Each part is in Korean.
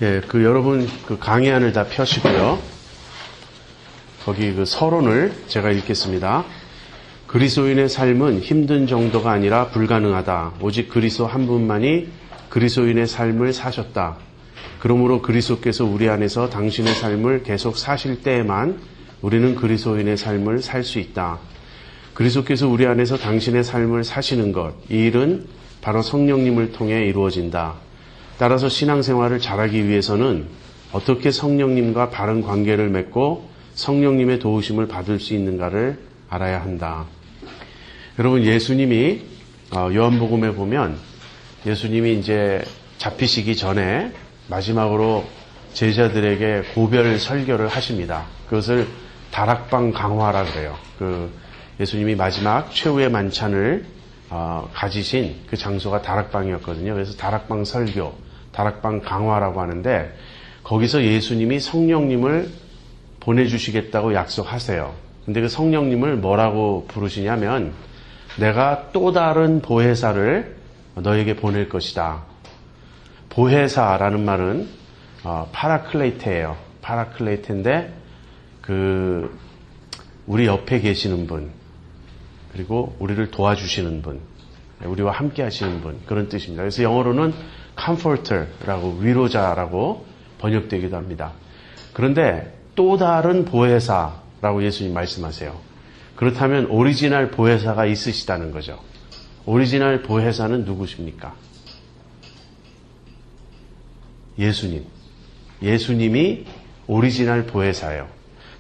예, 여러분 강의안을 다 펴시고요. 거기 서론을 제가 읽겠습니다. 그리스도인의 삶은 힘든 정도가 아니라 불가능하다. 오직 그리스도 한 분만이 그리스도인의 삶을 사셨다. 그러므로 그리스도께서 우리 안에서 당신의 삶을 계속 사실 때에만 우리는 그리스도인의 삶을 살 수 있다. 그리스도께서 우리 안에서 당신의 삶을 사시는 것, 이 일은 바로 성령님을 통해 이루어진다. 따라서 신앙생활을 잘하기 위해서는 어떻게 성령님과 바른 관계를 맺고 성령님의 도우심을 받을 수 있는가를 알아야 한다. 여러분, 예수님이 요한복음에 보면 예수님이 이제 잡히시기 전에 마지막으로 제자들에게 고별 설교를 하십니다. 그것을 다락방 강화라 그래요. 예수님이 마지막 최후의 만찬을 가지신 그 장소가 다락방이었거든요. 그래서 다락방 설교, 다락방 강화라고 하는데 거기서 예수님이 성령님을 보내주시겠다고 약속하세요. 근데 그 성령님을 뭐라고 부르시냐면 내가 또 다른 보혜사를 너에게 보낼 것이다. 보혜사라는 말은 파라클레이테예요. 파라클레이테인데 우리 옆에 계시는 분, 그리고 우리를 도와주시는 분, 우리와 함께 하시는 분, 그런 뜻입니다. 그래서 영어로는 comforter라고, 위로자라고 번역되기도 합니다. 그런데 또 다른 보혜사라고 예수님 말씀하세요. 그렇다면 오리지널 보혜사가 있으시다는 거죠. 오리지널 보혜사는 누구십니까? 예수님. 예수님이 오리지널 보혜사예요.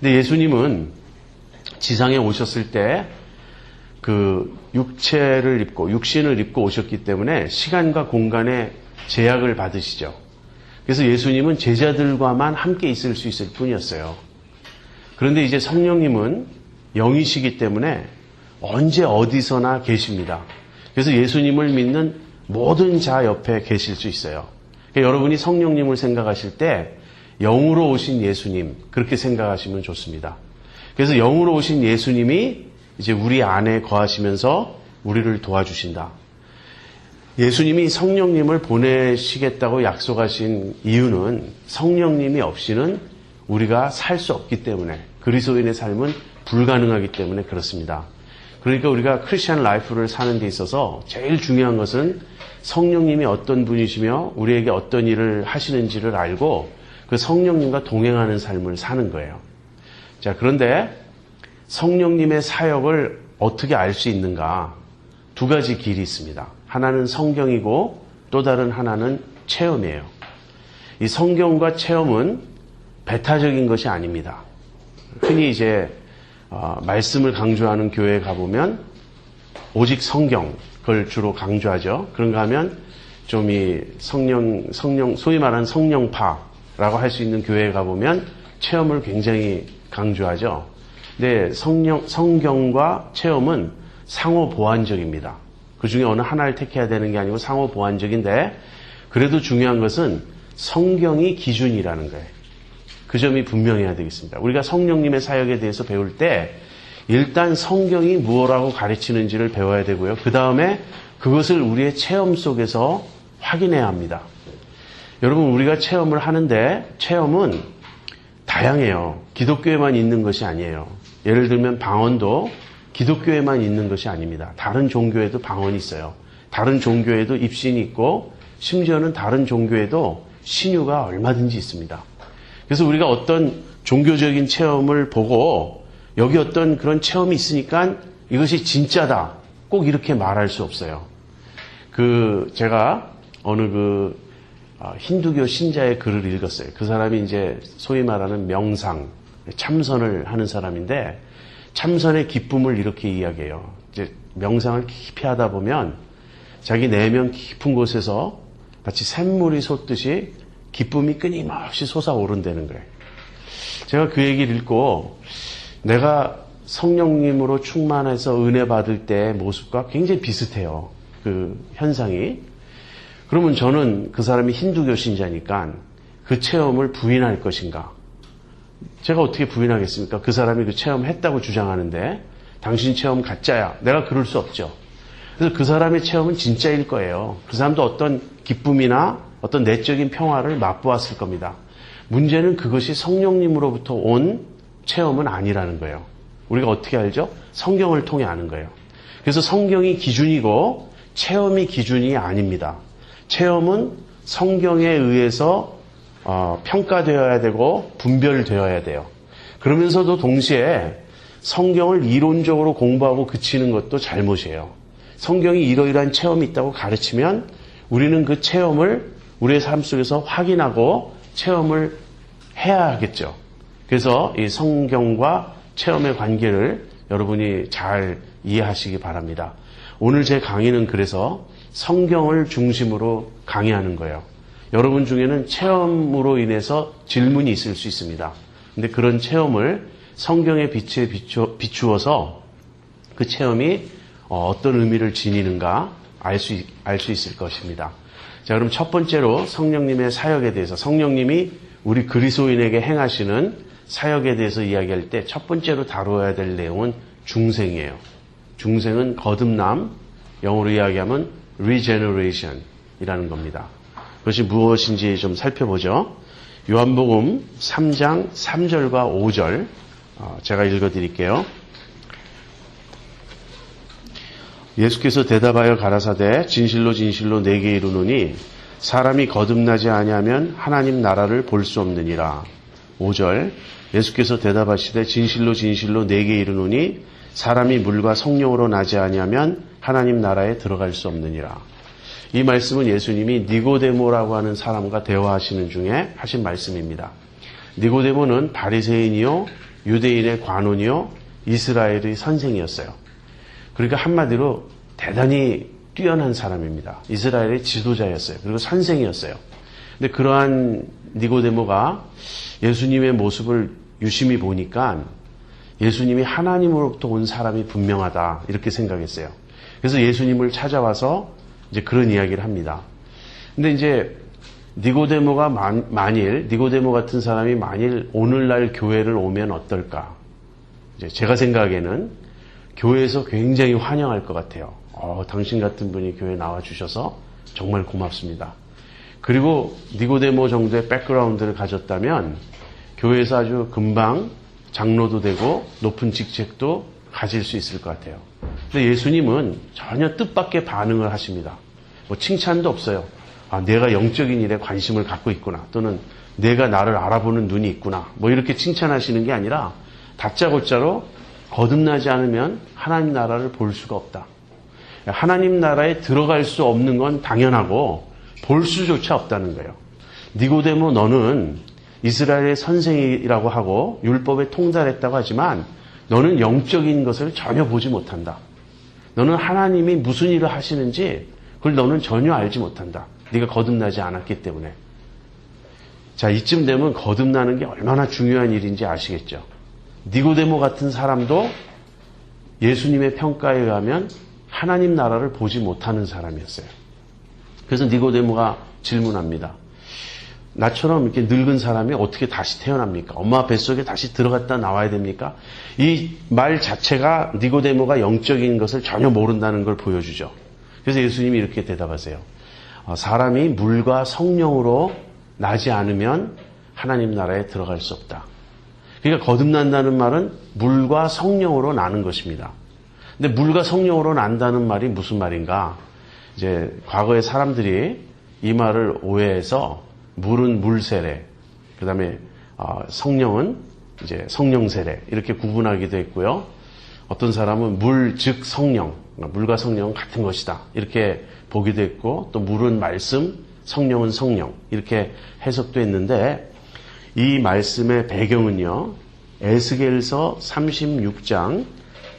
근데 예수님은 지상에 오셨을 때 육체를 입고, 육신을 입고 오셨기 때문에 시간과 공간에 제약을 받으시죠. 그래서 예수님은 제자들과만 함께 있을 수 있을 뿐이었어요. 그런데 이제 성령님은 영이시기 때문에 언제 어디서나 계십니다. 그래서 예수님을 믿는 모든 자 옆에 계실 수 있어요. 그러니까 여러분이 성령님을 생각하실 때 영으로 오신 예수님, 그렇게 생각하시면 좋습니다. 그래서 영으로 오신 예수님이 이제 우리 안에 거하시면서 우리를 도와주신다. 예수님이 성령님을 보내시겠다고 약속하신 이유는 성령님이 없이는 우리가 살 수 없기 때문에, 그리스도인의 삶은 불가능하기 때문에 그렇습니다. 그러니까 우리가 크리스천 라이프를 사는 데 있어서 제일 중요한 것은 성령님이 어떤 분이시며 우리에게 어떤 일을 하시는지를 알고 그 성령님과 동행하는 삶을 사는 거예요. 자, 그런데 성령님의 사역을 어떻게 알 수 있는가? 두 가지 길이 있습니다. 하나는 성경이고 또 다른 하나는 체험이에요. 이 성경과 체험은 배타적인 것이 아닙니다. 흔히 이제 말씀을 강조하는 교회에 가보면 오직 성경, 그걸 주로 강조하죠. 그런가 하면 좀 성령, 소위 말하는 성령파라고 할 수 있는 교회에 가보면 체험을 굉장히 강조하죠. 근데 성경과 체험은 상호 보완적입니다. 그 중에 어느 하나를 택해야 되는 게 아니고 상호 보완적인데 그래도 중요한 것은 성경이 기준이라는 거예요. 그 점이 분명해야 되겠습니다. 우리가 성령님의 사역에 대해서 배울 때 일단 성경이 무엇라고 가르치는지를 배워야 되고요. 그 다음에 그것을 우리의 체험 속에서 확인해야 합니다. 여러분, 우리가 체험을 하는데 체험은 다양해요. 기독교에만 있는 것이 아니에요. 예를 들면 방언도 기독교에만 있는 것이 아닙니다. 다른 종교에도 방언이 있어요. 다른 종교에도 입신이 있고 심지어는 다른 종교에도 신유가 얼마든지 있습니다. 그래서 우리가 어떤 종교적인 체험을 보고 여기 어떤 그런 체험이 있으니까 이것이 진짜다, 꼭 이렇게 말할 수 없어요. 제가 어느 힌두교 신자의 글을 읽었어요. 그 사람이 이제 소위 말하는 명상, 참선을 하는 사람인데 참선의 기쁨을 이렇게 이야기해요. 이제 명상을 깊이 하다 보면 자기 내면 깊은 곳에서 마치 샘물이 솟듯이 기쁨이 끊임없이 솟아오른다는 거예요. 제가 그 얘기를 읽고 내가 성령님으로 충만해서 은혜 받을 때의 모습과 굉장히 비슷해요. 그 현상이. 그러면 저는 그 사람이 힌두교 신자니까 그 체험을 부인할 것인가? 제가 어떻게 부인하겠습니까? 그 사람이 그 체험했다고 주장하는데 당신 체험 가짜야. 내가 그럴 수 없죠. 그래서 그 사람의 체험은 진짜일 거예요. 그 사람도 어떤 기쁨이나 어떤 내적인 평화를 맛보았을 겁니다. 문제는 그것이 성령님으로부터 온 체험은 아니라는 거예요. 우리가 어떻게 알죠? 성경을 통해 아는 거예요. 그래서 성경이 기준이고 체험이 기준이 아닙니다. 체험은 성경에 의해서 평가되어야 되고 분별되어야 돼요. 그러면서도 동시에 성경을 이론적으로 공부하고 그치는 것도 잘못이에요. 성경이 이러이러한 체험이 있다고 가르치면 우리는 그 체험을 우리의 삶 속에서 확인하고 체험을 해야 하겠죠. 그래서 이 성경과 체험의 관계를 여러분이 잘 이해하시기 바랍니다. 오늘 제 강의는 그래서 성경을 중심으로 강의하는 거예요. 여러분 중에는 체험으로 인해서 질문이 있을 수 있습니다. 근데 그런 체험을 성경의 빛에 비추어서 그 체험이 어떤 의미를 지니는가 알 수 있을 것입니다. 자, 그럼 첫 번째로 성령님의 사역에 대해서, 성령님이 우리 그리스도인에게 행하시는 사역에 대해서 이야기할 때 첫 번째로 다루어야 될 내용은 중생이에요. 중생은 거듭남, 영어로 이야기하면 regeneration이라는 겁니다. 그것이 무엇인지 좀 살펴보죠. 요한복음 3장 3절과 5절 제가 읽어드릴게요. 예수께서 대답하여 가라사대 진실로 진실로 내게 이르노니 사람이 거듭나지 아니하면 하나님 나라를 볼 수 없느니라. 5절 예수께서 대답하시되 진실로 진실로 내게 이르노니 사람이 물과 성령으로 나지 아니하면 하나님 나라에 들어갈 수 없느니라. 이 말씀은 예수님이 니고데모라고 하는 사람과 대화하시는 중에 하신 말씀입니다. 니고데모는 바리새인이요 유대인의 관원이요 이스라엘의 선생이었어요. 그러니까 한마디로 대단히 뛰어난 사람입니다. 이스라엘의 지도자였어요. 그리고 선생이었어요. 근데 그러한 니고데모가 예수님의 모습을 유심히 보니까 예수님이 하나님으로부터 온 사람이 분명하다 이렇게 생각했어요. 그래서 예수님을 찾아와서 이제 그런 이야기를 합니다. 근데 이제 니고데모가 니고데모 같은 사람이 만일 오늘날 교회를 오면 어떨까? 이제 제가 생각에는 교회에서 굉장히 환영할 것 같아요. 당신 같은 분이 교회에 나와주셔서 정말 고맙습니다. 그리고 니고데모 정도의 백그라운드를 가졌다면 교회에서 아주 금방 장로도 되고 높은 직책도 가질 수 있을 것 같아요. 근데 예수님은 전혀 뜻밖의 반응을 하십니다. 뭐 칭찬도 없어요. 내가 영적인 일에 관심을 갖고 있구나. 또는 내가 나를 알아보는 눈이 있구나. 뭐 이렇게 칭찬하시는 게 아니라 다짜고짜로 거듭나지 않으면 하나님 나라를 볼 수가 없다. 하나님 나라에 들어갈 수 없는 건 당연하고 볼 수조차 없다는 거예요. 니고데모 너는 이스라엘의 선생이라고 하고 율법에 통달했다고 하지만 너는 영적인 것을 전혀 보지 못한다. 너는 하나님이 무슨 일을 하시는지 그걸 너는 전혀 알지 못한다. 네가 거듭나지 않았기 때문에. 자, 이쯤 되면 거듭나는 게 얼마나 중요한 일인지 아시겠죠? 니고데모 같은 사람도 예수님의 평가에 의하면 하나님 나라를 보지 못하는 사람이었어요. 그래서 니고데모가 질문합니다. 나처럼 이렇게 늙은 사람이 어떻게 다시 태어납니까? 엄마 뱃속에 다시 들어갔다 나와야 됩니까? 이 말 자체가 니고데모가 영적인 것을 전혀 모른다는 걸 보여주죠. 그래서 예수님이 이렇게 대답하세요. 사람이 물과 성령으로 나지 않으면 하나님 나라에 들어갈 수 없다. 그러니까 거듭난다는 말은 물과 성령으로 나는 것입니다. 근데 물과 성령으로 난다는 말이 무슨 말인가? 이제 과거에 사람들이 이 말을 오해해서 물은 물세례, 그 다음에 성령은 이제 성령세례 이렇게 구분하기도 했고요. 어떤 사람은 물 즉 성령, 물과 성령은 같은 것이다 이렇게 보기도 했고, 또 물은 말씀, 성령은 성령 이렇게 해석도 했는데, 이 말씀의 배경은요 에스겔서 36장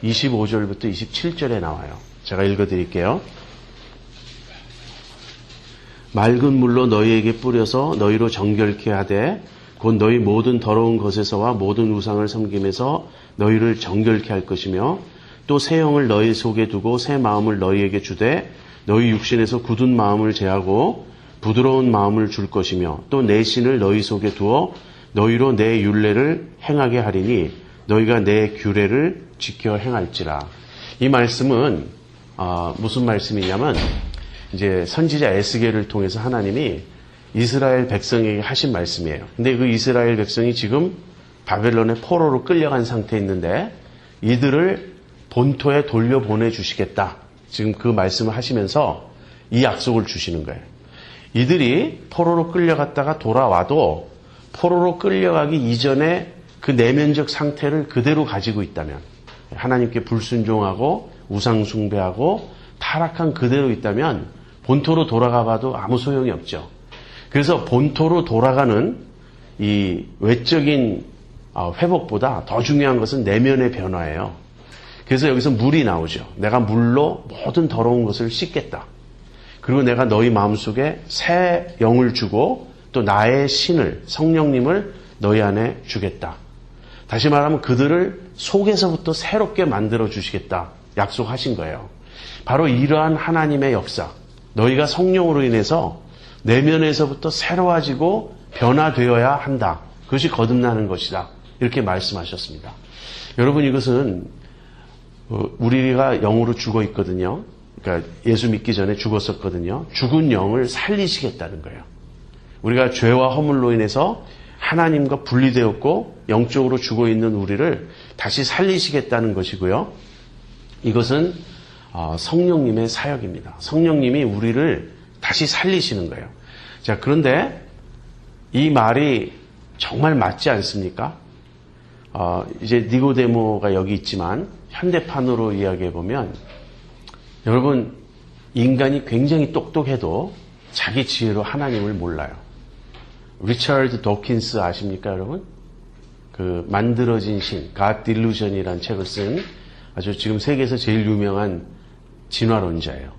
25절부터 27절에 나와요. 제가 읽어드릴게요. 맑은 물로 너희에게 뿌려서 너희로 정결케 하되 곧 너희 모든 더러운 것에서와 모든 우상을 섬김에서 너희를 정결케 할 것이며, 또 새 영을 너희 속에 두고 새 마음을 너희에게 주되 너희 육신에서 굳은 마음을 제하고 부드러운 마음을 줄 것이며, 또 내 신을 너희 속에 두어 너희로 내 율례를 행하게 하리니 너희가 내 규례를 지켜 행할지라. 이 말씀은 무슨 말씀이냐면 이제 선지자 에스겔을 통해서 하나님이 이스라엘 백성에게 하신 말씀이에요. 근데 그 이스라엘 백성이 지금 바벨론의 포로로 끌려간 상태에 있는데 이들을 본토에 돌려보내 주시겠다. 지금 그 말씀을 하시면서 이 약속을 주시는 거예요. 이들이 포로로 끌려갔다가 돌아와도 포로로 끌려가기 이전에 그 내면적 상태를 그대로 가지고 있다면, 하나님께 불순종하고 우상 숭배하고 타락한 그대로 있다면 본토로 돌아가 봐도 아무 소용이 없죠. 그래서 본토로 돌아가는 이 외적인 회복보다 더 중요한 것은 내면의 변화예요. 그래서 여기서 물이 나오죠. 내가 물로 모든 더러운 것을 씻겠다. 그리고 내가 너희 마음속에 새 영을 주고 또 나의 신을, 성령님을 너희 안에 주겠다. 다시 말하면 그들을 속에서부터 새롭게 만들어 주시겠다. 약속하신 거예요. 바로 이러한 하나님의 역사, 너희가 성령으로 인해서 내면에서부터 새로워지고 변화되어야 한다. 그것이 거듭나는 것이다. 이렇게 말씀하셨습니다. 여러분, 이것은 우리가 영으로 죽어 있거든요. 그러니까 예수 믿기 전에 죽었었거든요. 죽은 영을 살리시겠다는 거예요. 우리가 죄와 허물로 인해서 하나님과 분리되었고 영적으로 죽어 있는 우리를 다시 살리시겠다는 것이고요. 이것은 성령님의 사역입니다. 성령님이 우리를 다시 살리시는 거예요. 자, 그런데 이 말이 정말 맞지 않습니까? 이제 니고데모가 여기 있지만 현대판으로 이야기해 보면, 여러분, 인간이 굉장히 똑똑해도 자기 지혜로 하나님을 몰라요. 리처드 도킨스 아십니까, 여러분? 그 만들어진 신, God Delusion이라는 책을 쓴 아주 지금 세계에서 제일 유명한 진화론자예요.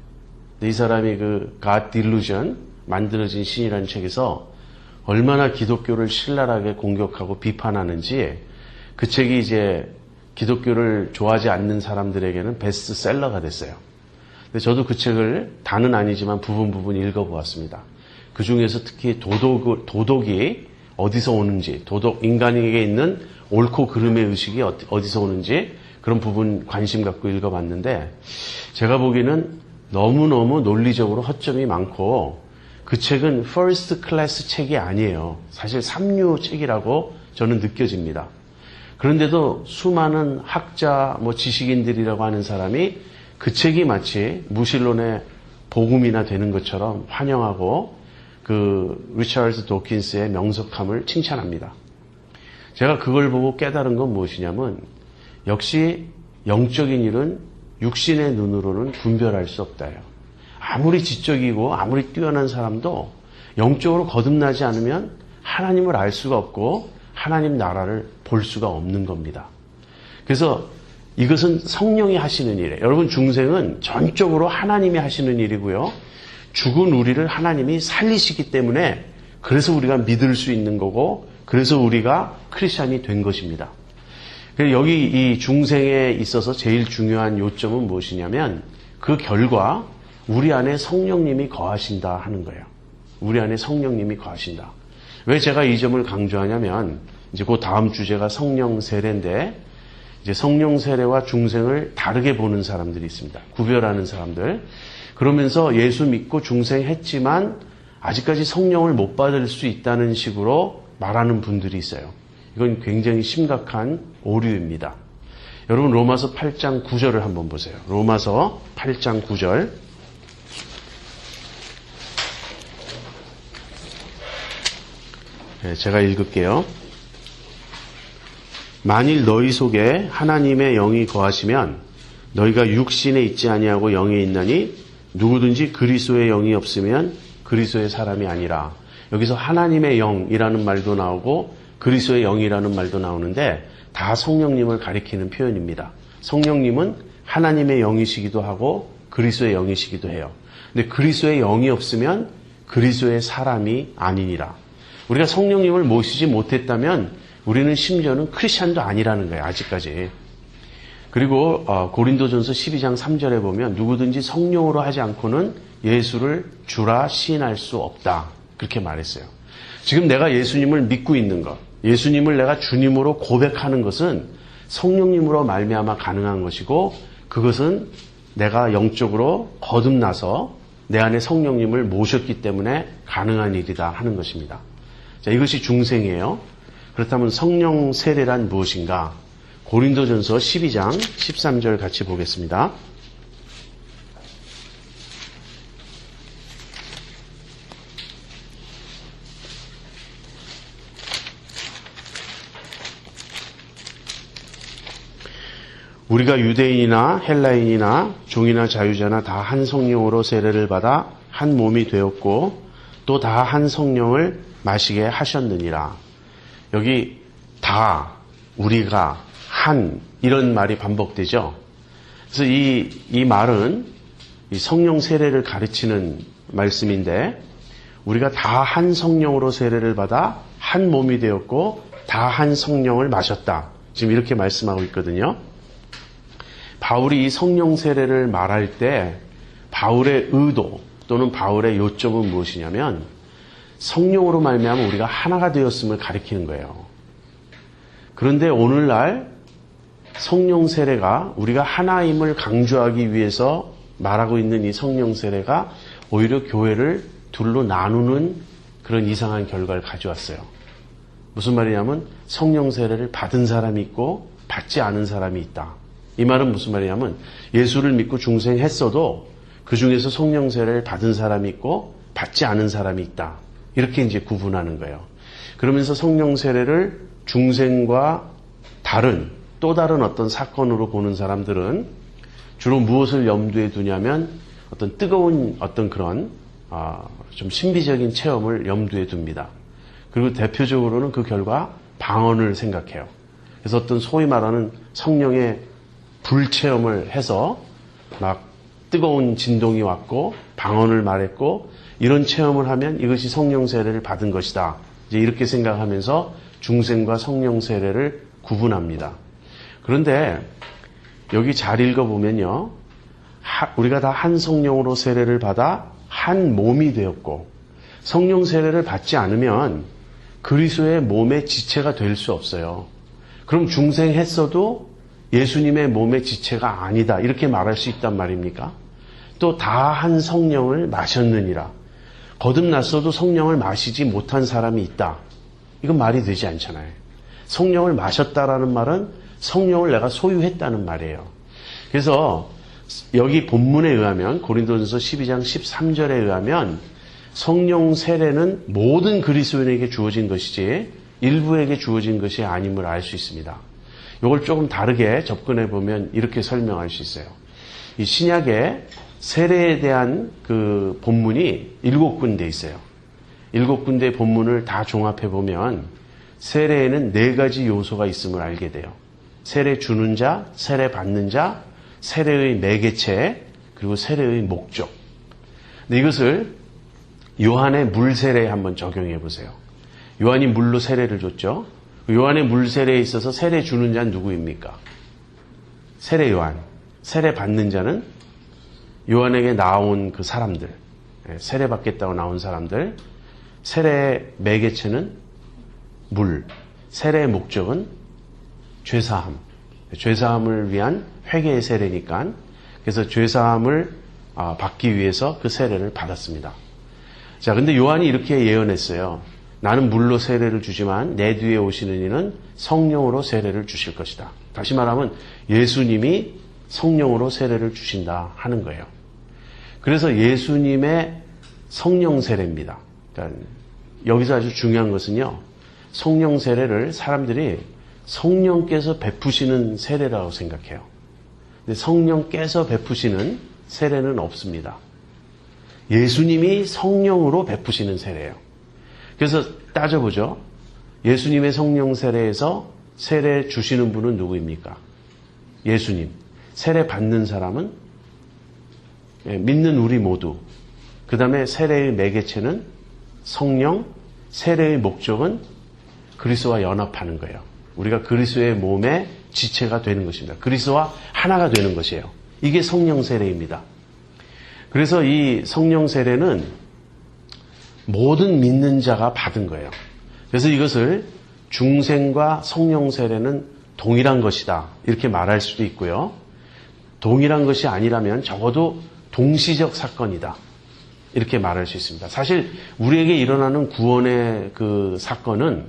근데 이 사람이 그 God Delusion, 만들어진 신이라는 책에서 얼마나 기독교를 신랄하게 공격하고 비판하는지, 그 책이 이제 기독교를 좋아하지 않는 사람들에게는 베스트셀러가 됐어요. 근데 저도 그 책을 다는 아니지만 부분 읽어보았습니다. 그 중에서 특히 도덕이 어디서 오는지, 인간에게 있는 옳고 그름의 의식이 어디서 오는지 그런 부분 관심 갖고 읽어봤는데, 제가 보기에는 너무너무 논리적으로 허점이 많고, 그 책은 퍼스트 클래스 책이 아니에요. 사실 삼류 책이라고 저는 느껴집니다. 그런데도 수많은 학자, 지식인들이라고 하는 사람이 그 책이 마치 무신론의 복음이나 되는 것처럼 환영하고 그 리처드 도킨스의 명석함을 칭찬합니다. 제가 그걸 보고 깨달은 건 무엇이냐면, 역시 영적인 일은 육신의 눈으로는 분별할 수 없다요. 아무리 지적이고 아무리 뛰어난 사람도 영적으로 거듭나지 않으면 하나님을 알 수가 없고 하나님 나라를 볼 수가 없는 겁니다. 그래서 이것은 성령이 하시는 일이에요. 여러분, 중생은 전적으로 하나님이 하시는 일이고요. 죽은 우리를 하나님이 살리시기 때문에 그래서 우리가 믿을 수 있는 거고, 그래서 우리가 크리스찬이 된 것입니다. 여기 이 중생에 있어서 제일 중요한 요점은 무엇이냐면, 그 결과 우리 안에 성령님이 거하신다 하는 거예요. 우리 안에 성령님이 거하신다. 왜 제가 이 점을 강조하냐면, 이제 그 다음 주제가 성령 세례인데, 이제 성령 세례와 중생을 다르게 보는 사람들이 있습니다. 구별하는 사람들. 그러면서 예수 믿고 중생했지만 아직까지 성령을 못 받을 수 있다는 식으로 말하는 분들이 있어요. 이건 굉장히 심각한 오류입니다. 여러분, 로마서 8장 9절을 한번 보세요. 로마서 8장 9절. 네, 제가 읽을게요. 만일 너희 속에 하나님의 영이 거하시면 너희가 육신에 있지 아니하고 영에 있나니 누구든지 그리스도의 영이 없으면 그리스도의 사람이 아니라. 여기서 하나님의 영이라는 말도 나오고 그리스도의 영이라는 말도 나오는데 다 성령님을 가리키는 표현입니다. 성령님은 하나님의 영이시기도 하고 그리스도의 영이시기도 해요. 근데 그리스도의 영이 없으면 그리스도의 사람이 아니니라. 우리가 성령님을 모시지 못했다면 우리는 심지어는 크리스찬도 아니라는 거예요. 아직까지. 그리고 고린도전서 12장 3절에 보면 누구든지 성령으로 하지 않고는 예수를 주라 시인할 수 없다. 그렇게 말했어요. 지금 내가 예수님을 믿고 있는 것, 예수님을 내가 주님으로 고백하는 것은 성령님으로 말미암아 가능한 것이고, 그것은 내가 영적으로 거듭나서 내 안에 성령님을 모셨기 때문에 가능한 일이다 하는 것입니다. 자, 이것이 중생이에요. 그렇다면 성령 세례란 무엇인가? 고린도전서 12장 13절 같이 보겠습니다. 우리가 유대인이나 헬라인이나 종이나 자유자나 다 한 성령으로 세례를 받아 한 몸이 되었고 또 다 한 성령을 마시게 하셨느니라. 여기 다, 우리가, 한 이런 말이 반복되죠. 그래서 이 말은 이 성령 세례를 가르치는 말씀인데 우리가 다 한 성령으로 세례를 받아 한 몸이 되었고 다 한 성령을 마셨다. 지금 이렇게 말씀하고 있거든요. 바울이 이 성령 세례를 말할 때 바울의 의도 또는 바울의 요점은 무엇이냐면 성령으로 말미암아 우리가 하나가 되었음을 가리키는 거예요. 그런데 오늘날 성령 세례가 우리가 하나임을 강조하기 위해서 말하고 있는 이 성령 세례가 오히려 교회를 둘로 나누는 그런 이상한 결과를 가져왔어요. 무슨 말이냐면 성령 세례를 받은 사람이 있고 받지 않은 사람이 있다. 이 말은 무슨 말이냐면 예수를 믿고 중생했어도 그 중에서 성령 세례를 받은 사람이 있고 받지 않은 사람이 있다. 이렇게 이제 구분하는 거예요. 그러면서 성령 세례를 중생과 다른 또 다른 어떤 사건으로 보는 사람들은 주로 무엇을 염두에 두냐면 어떤 뜨거운 어떤 그런 좀 신비적인 체험을 염두에 둡니다. 그리고 대표적으로는 그 결과 방언을 생각해요. 그래서 어떤 소위 말하는 성령의 불체험을 해서 막 뜨거운 진동이 왔고 방언을 말했고 이런 체험을 하면 이것이 성령 세례를 받은 것이다. 이제 이렇게 생각하면서 중생과 성령 세례를 구분합니다. 그런데 여기 잘 읽어보면요. 우리가 다 한 성령으로 세례를 받아 한 몸이 되었고 성령 세례를 받지 않으면 그리스도의 몸의 지체가 될 수 없어요. 그럼 중생했어도 예수님의 몸의 지체가 아니다. 이렇게 말할 수 있단 말입니까? 또 다 한 성령을 마셨느니라. 거듭났어도 성령을 마시지 못한 사람이 있다. 이건 말이 되지 않잖아요. 성령을 마셨다라는 말은 성령을 내가 소유했다는 말이에요. 그래서 여기 본문에 의하면 고린도전서 12장 13절에 의하면 성령 세례는 모든 그리스도인에게 주어진 것이지 일부에게 주어진 것이 아님을 알 수 있습니다. 이걸 조금 다르게 접근해 보면 이렇게 설명할 수 있어요. 이 신약에 세례에 대한 그 본문이 7군데 있어요. 7군데 본문을 다 종합해 보면 세례에는 4가지 요소가 있음을 알게 돼요. 세례 주는 자, 세례 받는 자, 세례의 매개체, 그리고 세례의 목적. 근데 이것을 요한의 물 세례에 한번 적용해 보세요. 요한이 물로 세례를 줬죠. 요한의 물 세례에 있어서 세례 주는 자는 누구입니까? 세례 요한. 세례 받는 자는 요한에게 나온 그 사람들. 세례 받겠다고 나온 사람들. 세례의 매개체는 물. 세례의 목적은 죄사함. 죄사함을 위한 회개의 세례니까. 그래서 죄사함을 받기 위해서 그 세례를 받았습니다. 자, 근데 요한이 이렇게 예언했어요. 나는 물로 세례를 주지만 내 뒤에 오시는 이는 성령으로 세례를 주실 것이다. 다시 말하면 예수님이 성령으로 세례를 주신다 하는 거예요. 그래서 예수님의 성령 세례입니다. 그러니까 여기서 아주 중요한 것은요. 성령 세례를 사람들이 성령께서 베푸시는 세례라고 생각해요. 근데 성령께서 베푸시는 세례는 없습니다. 예수님이 성령으로 베푸시는 세례예요. 그래서 따져보죠. 예수님의 성령 세례에서 세례 주시는 분은 누구입니까? 예수님. 세례 받는 사람은 믿는 우리 모두. 그 다음에 세례의 매개체는 성령, 세례의 목적은 그리스도와 연합하는 거예요. 우리가 그리스도의 몸의 지체가 되는 것입니다. 그리스도와 하나가 되는 것이에요. 이게 성령 세례입니다. 그래서 이 성령 세례는 모든 믿는 자가 받은 거예요. 그래서 이것을 중생과 성령 세례는 동일한 것이다. 이렇게 말할 수도 있고요. 동일한 것이 아니라면 적어도 동시적 사건이다. 이렇게 말할 수 있습니다. 사실 우리에게 일어나는 구원의 그 사건은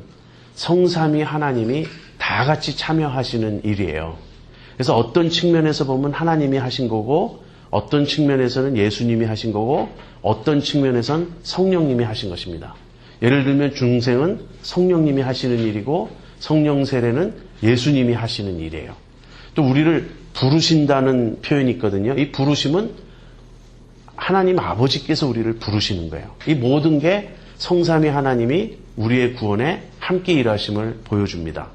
성삼위 하나님이 다 같이 참여하시는 일이에요. 그래서 어떤 측면에서 보면 하나님이 하신 거고, 어떤 측면에서는 예수님이 하신 거고, 어떤 측면에서는 성령님이 하신 것입니다. 예를 들면 중생은 성령님이 하시는 일이고, 성령 세례는 예수님이 하시는 일이에요. 또 우리를 부르신다는 표현이 있거든요. 이 부르심은 하나님 아버지께서 우리를 부르시는 거예요. 이 모든 게 성삼위 하나님이 우리의 구원에 함께 일하심을 보여줍니다.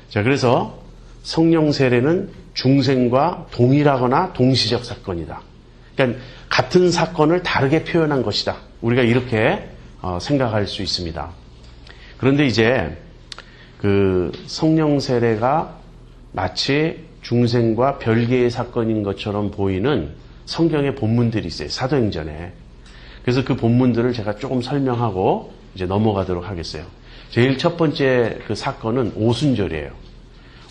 자, 그래서 성령 세례는 중생과 동일하거나 동시적 사건이다. 그러니까 같은 사건을 다르게 표현한 것이다. 우리가 이렇게 생각할 수 있습니다. 그런데 이제 그 성령 세례가 마치 중생과 별개의 사건인 것처럼 보이는 성경의 본문들이 있어요. 사도행전에. 그래서 그 본문들을 제가 조금 설명하고 이제 넘어가도록 하겠어요. 제일 첫 번째 그 사건은 오순절이에요.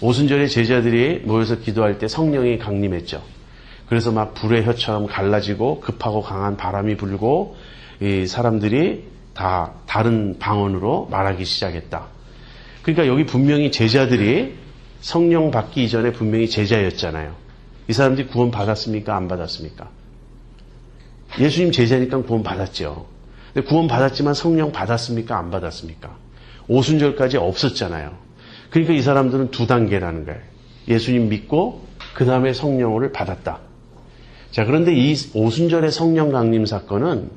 오순절에 제자들이 모여서 기도할 때 성령이 강림했죠. 그래서 막 불의 혀처럼 갈라지고 급하고 강한 바람이 불고 이 사람들이 다 다른 방언으로 말하기 시작했다. 그러니까 여기 분명히 제자들이 성령 받기 이전에 분명히 제자였잖아요. 이 사람들이 구원 받았습니까? 안 받았습니까? 예수님 제자니까 구원 받았죠. 근데 구원 받았지만 성령 받았습니까? 안 받았습니까? 오순절까지 없었잖아요. 그러니까 이 사람들은 두 단계라는 거예요. 예수님 믿고 그 다음에 성령을 받았다. 자, 그런데 이 오순절의 성령 강림 사건은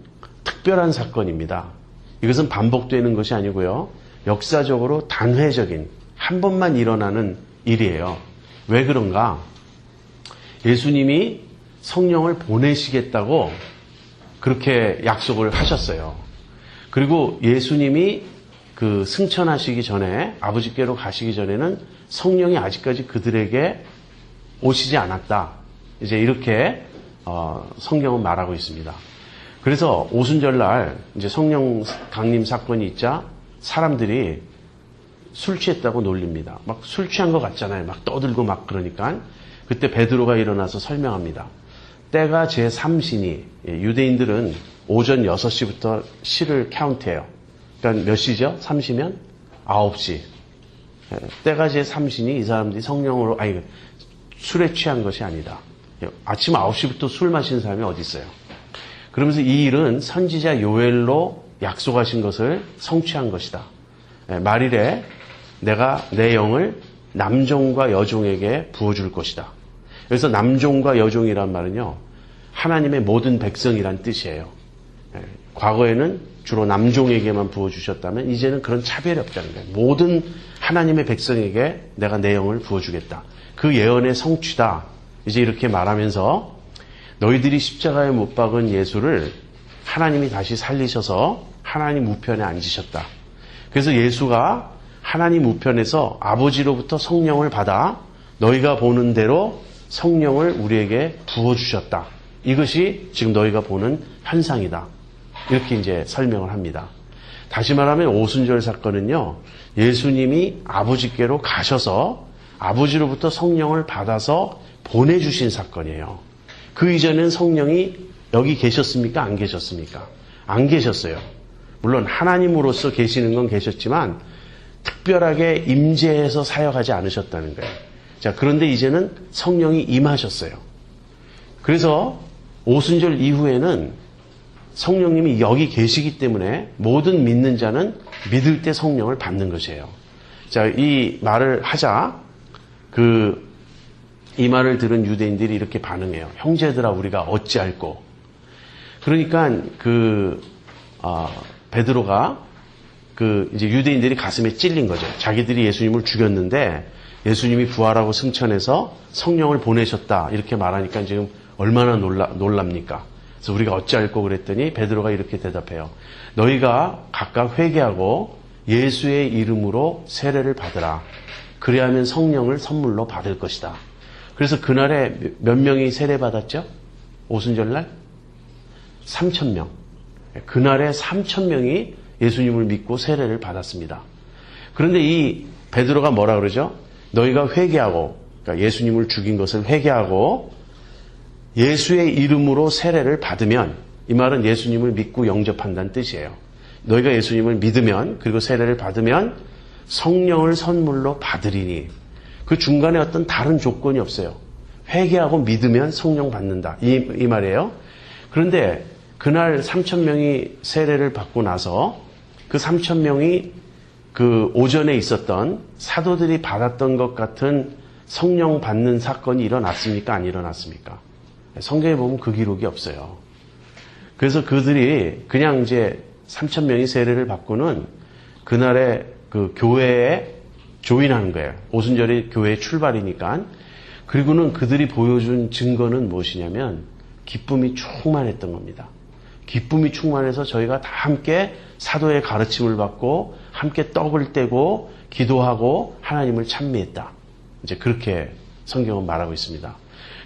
특별한 사건입니다. 이것은 반복되는 것이 아니고요. 역사적으로 단회적인 한 번만 일어나는 일이에요. 왜 그런가? 예수님이 성령을 보내시겠다고 그렇게 약속을 하셨어요. 그리고 예수님이 그 승천하시기 전에, 아버지께로 가시기 전에는 성령이 아직까지 그들에게 오시지 않았다. 이제 이렇게 성경은 말하고 있습니다. 그래서 오순절날 이제 성령 강림 사건이 있자 사람들이 술 취했다고 놀립니다. 막 술 취한 것 같잖아요. 막 떠들고 막 그러니까 그때 베드로가 일어나서 설명합니다. 때가 제3시니 유대인들은 오전 6시부터 시를 카운트해요. 그러니까 몇 시죠? 3시면 9시. 때가 제3시니 이 사람들이 성령으로 술에 취한 것이 아니다. 아침 9시부터 술 마시는 사람이 어디 있어요? 그러면서 이 일은 선지자 요엘로 약속하신 것을 성취한 것이다. 말일에 내가 내 영을 남종과 여종에게 부어줄 것이다. 여기서 남종과 여종이란 말은요, 하나님의 모든 백성이란 뜻이에요. 과거에는 주로 남종에게만 부어주셨다면 이제는 그런 차별이 없다는 거예요. 모든 하나님의 백성에게 내가 내 영을 부어주겠다. 그 예언의 성취다. 이제 이렇게 말하면서 너희들이 십자가에 못 박은 예수를 하나님이 다시 살리셔서 하나님 우편에 앉으셨다. 그래서 예수가 하나님 우편에서 아버지로부터 성령을 받아 너희가 보는 대로 성령을 우리에게 부어주셨다. 이것이 지금 너희가 보는 현상이다. 이렇게 이제 설명을 합니다. 다시 말하면 오순절 사건은요, 예수님이 아버지께로 가셔서 아버지로부터 성령을 받아서 보내주신 사건이에요. 그 이전엔 성령이 여기 계셨습니까? 안 계셨습니까? 안 계셨어요. 물론 하나님으로서 계시는 건 계셨지만 특별하게 임재해서 사역하지 않으셨다는 거예요. 자, 그런데 이제는 성령이 임하셨어요. 그래서 오순절 이후에는 성령님이 여기 계시기 때문에 모든 믿는 자는 믿을 때 성령을 받는 것이에요. 자, 이 말을 하자 이 말을 들은 유대인들이 이렇게 반응해요. 형제들아, 우리가 어찌할꼬. 그러니까 베드로가 이제 유대인들이 가슴에 찔린 거죠. 자기들이 예수님을 죽였는데 예수님이 부활하고 승천해서 성령을 보내셨다. 이렇게 말하니까 지금 얼마나 놀랍니까? 그래서 우리가 어찌할꼬 그랬더니 베드로가 이렇게 대답해요. 너희가 각각 회개하고 예수의 이름으로 세례를 받으라. 그래야만 성령을 선물로 받을 것이다. 그래서 그날에 몇 명이 세례 받았죠? 오순절날? 3,000명. 그날에 3,000명이 예수님을 믿고 세례를 받았습니다. 그런데 이 베드로가 뭐라 그러죠? 너희가 회개하고, 그러니까 예수님을 죽인 것을 회개하고 예수의 이름으로 세례를 받으면 이 말은 예수님을 믿고 영접한다는 뜻이에요. 너희가 예수님을 믿으면, 그리고 세례를 받으면 성령을 선물로 받으리니, 그 중간에 어떤 다른 조건이 없어요. 회개하고 믿으면 성령 받는다, 이 말이에요. 그런데 그날 3,000명이 세례를 받고 나서 그 3,000명이 그 오전에 있었던 사도들이 받았던 것 같은 성령 받는 사건이 일어났습니까? 안 일어났습니까? 성경에 보면 그 기록이 없어요. 그래서 그들이 그냥 이제 3,000명이 세례를 받고는 그날에 그 교회에 조인하는 거예요. 오순절이 교회의 출발이니까. 그리고는 그들이 보여준 증거는 무엇이냐면 기쁨이 충만했던 겁니다. 기쁨이 충만해서 저희가 다 함께 사도의 가르침을 받고 함께 떡을 떼고 기도하고 하나님을 찬미했다. 이제 그렇게 성경은 말하고 있습니다.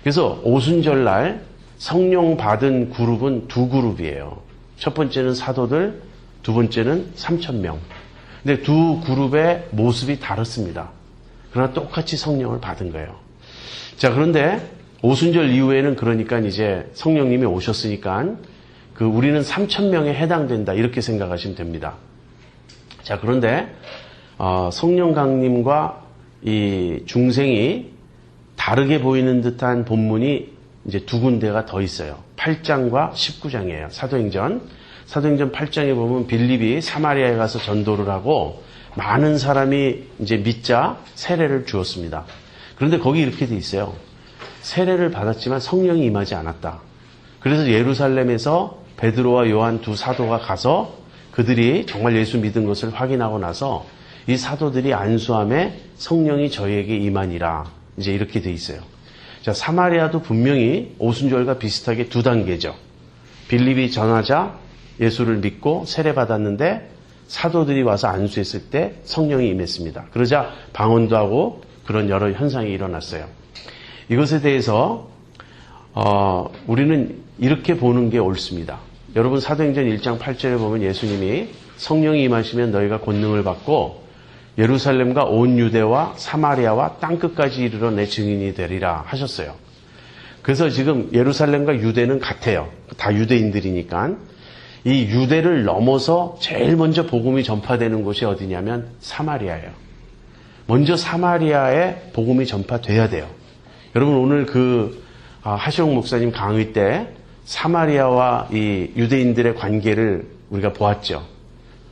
그래서 오순절날 성령 받은 그룹은 두 그룹이에요. 첫 번째는 사도들, 두 번째는 3,000명. 근데 두 그룹의 모습이 다릅니다. 그러나 똑같이 성령을 받은 거예요. 자, 그런데 오순절 이후에는 그러니까 이제 성령님이 오셨으니까 우리는 3,000명에 해당된다, 이렇게 생각하시면 됩니다. 자, 그런데 성령 강림과 이 중생이 다르게 보이는 듯한 본문이 이제 두 군데가 더 있어요. 8장과 19장이에요. 사도행전 8장에 보면 빌립이 사마리아에 가서 전도를 하고 많은 사람이 이제 믿자 세례를 주었습니다. 그런데 거기 이렇게 돼 있어요. 세례를 받았지만 성령이 임하지 않았다. 그래서 예루살렘에서 베드로와 요한 두 사도가 가서 그들이 정말 예수 믿은 것을 확인하고 나서 이 사도들이 안수함에 성령이 저희에게 임하니라. 이제 이렇게 돼 있어요. 자, 사마리아도 분명히 오순절과 비슷하게 두 단계죠. 빌립이 전하자 예수를 믿고 세례받았는데 사도들이 와서 안수했을 때 성령이 임했습니다. 그러자 방언도 하고 그런 여러 현상이 일어났어요. 이것에 대해서 우리는 이렇게 보는 게 옳습니다. 여러분, 사도행전 1장 8절에 보면 예수님이 성령이 임하시면 너희가 권능을 받고 예루살렘과 온 유대와 사마리아와 땅끝까지 이르러 내 증인이 되리라 하셨어요. 그래서 지금 예루살렘과 유대는 같아요. 다 유대인들이니까. 이 유대를 넘어서 제일 먼저 복음이 전파되는 곳이 어디냐면 사마리아예요. 먼저 사마리아에 복음이 전파돼야 돼요. 여러분, 오늘 하시롱 목사님 강의 때 사마리아와 이 유대인들의 관계를 우리가 보았죠.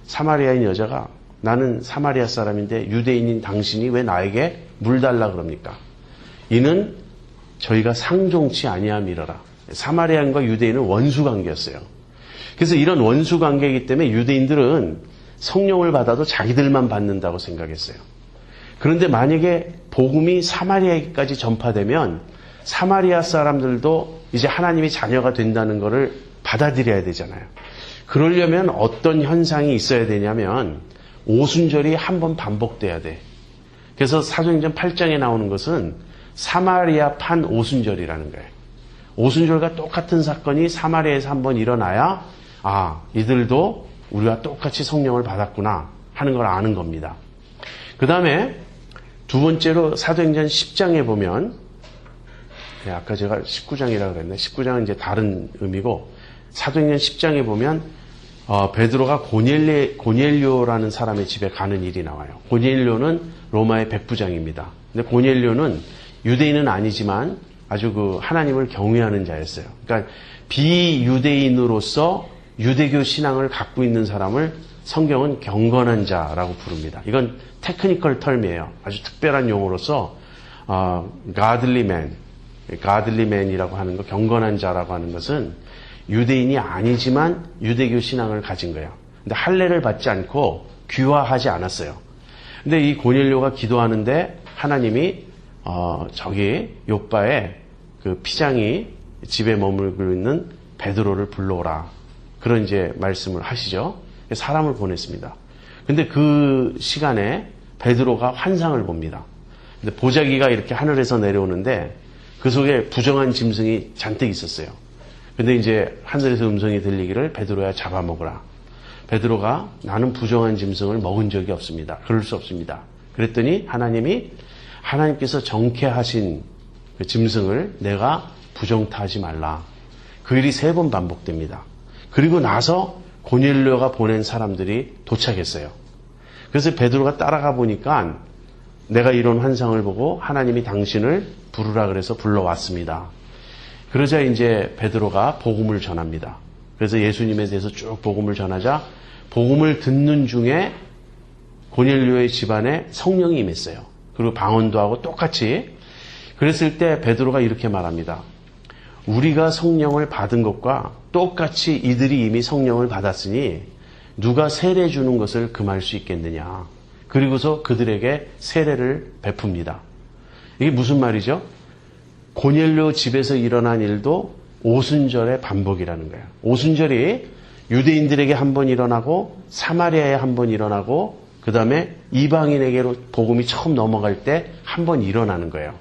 사마리아인 여자가 나는 사마리아 사람인데 유대인인 당신이 왜 나에게 물 달라 그럽니까? 이는 저희가 상종치 아니함이러라. 사마리아인과 유대인은 원수 관계였어요. 그래서 이런 원수 관계이기 때문에 유대인들은 성령을 받아도 자기들만 받는다고 생각했어요. 그런데 만약에 복음이 사마리아에까지 전파되면 사마리아 사람들도 이제 하나님의 자녀가 된다는 것을 받아들여야 되잖아요. 그러려면 어떤 현상이 있어야 되냐면 오순절이 한 번 반복돼야 돼. 그래서 사도행전 8장에 나오는 것은 사마리아판 오순절이라는 거예요. 오순절과 똑같은 사건이 사마리아에서 한 번 일어나야 이들도 우리와 똑같이 성령을 받았구나 하는 걸 아는 겁니다. 그 다음에 두 번째로 사도행전 10장에 보면, 아까 제가 19장이라고 그랬네. 19장은 이제 다른 의미고, 사도행전 10장에 보면 베드로가 고넬료라는 사람의 집에 가는 일이 나와요. 고넬료는 로마의 백부장입니다. 근데 고넬료는 유대인은 아니지만 아주 하나님을 경외하는 자였어요. 그러니까 비유대인으로서 유대교 신앙을 갖고 있는 사람을 성경은 경건한 자라고 부릅니다. 이건 테크니컬 텀이에요. 아주 특별한 용어로서 godly man이라고 하는 거, 경건한 자라고 하는 것은 유대인이 아니지만 유대교 신앙을 가진 거예요. 근데 할례를 받지 않고 귀화하지 않았어요. 근데 이 고넬료가 기도하는데 하나님이 저기 요빠에 그 피장이 집에 머물고 있는 베드로를 불러오라. 그런 이제 말씀을 하시죠. 사람을 보냈습니다. 근데 그 시간에 베드로가 환상을 봅니다. 근데 보자기가 이렇게 하늘에서 내려오는데 그 속에 부정한 짐승이 잔뜩 있었어요. 근데 이제 하늘에서 음성이 들리기를 베드로야 잡아먹으라. 베드로가 나는 부정한 짐승을 먹은 적이 없습니다. 그럴 수 없습니다. 그랬더니 하나님께서 정케하신 그 짐승을 내가 부정타하지 말라. 그 일이 3번 반복됩니다. 그리고 나서 고넬료가 보낸 사람들이 도착했어요. 그래서 베드로가 따라가 보니까 내가 이런 환상을 보고 하나님이 당신을 부르라 그래서 불러왔습니다. 그러자 이제 베드로가 복음을 전합니다. 그래서 예수님에 대해서 쭉 복음을 전하자 복음을 듣는 중에 고넬료의 집안에 성령이 임했어요. 그리고 방언도 하고 똑같이. 그랬을 때 베드로가 이렇게 말합니다. 우리가 성령을 받은 것과 똑같이 이들이 이미 성령을 받았으니 누가 세례 주는 것을 금할 수 있겠느냐. 그리고서 그들에게 세례를 베풉니다. 이게 무슨 말이죠? 고넬료 집에서 일어난 일도 오순절의 반복이라는 거예요. 오순절이 유대인들에게 한 번 일어나고 사마리아에 한 번 일어나고 그 다음에 이방인에게로 복음이 처음 넘어갈 때 한 번 일어나는 거예요.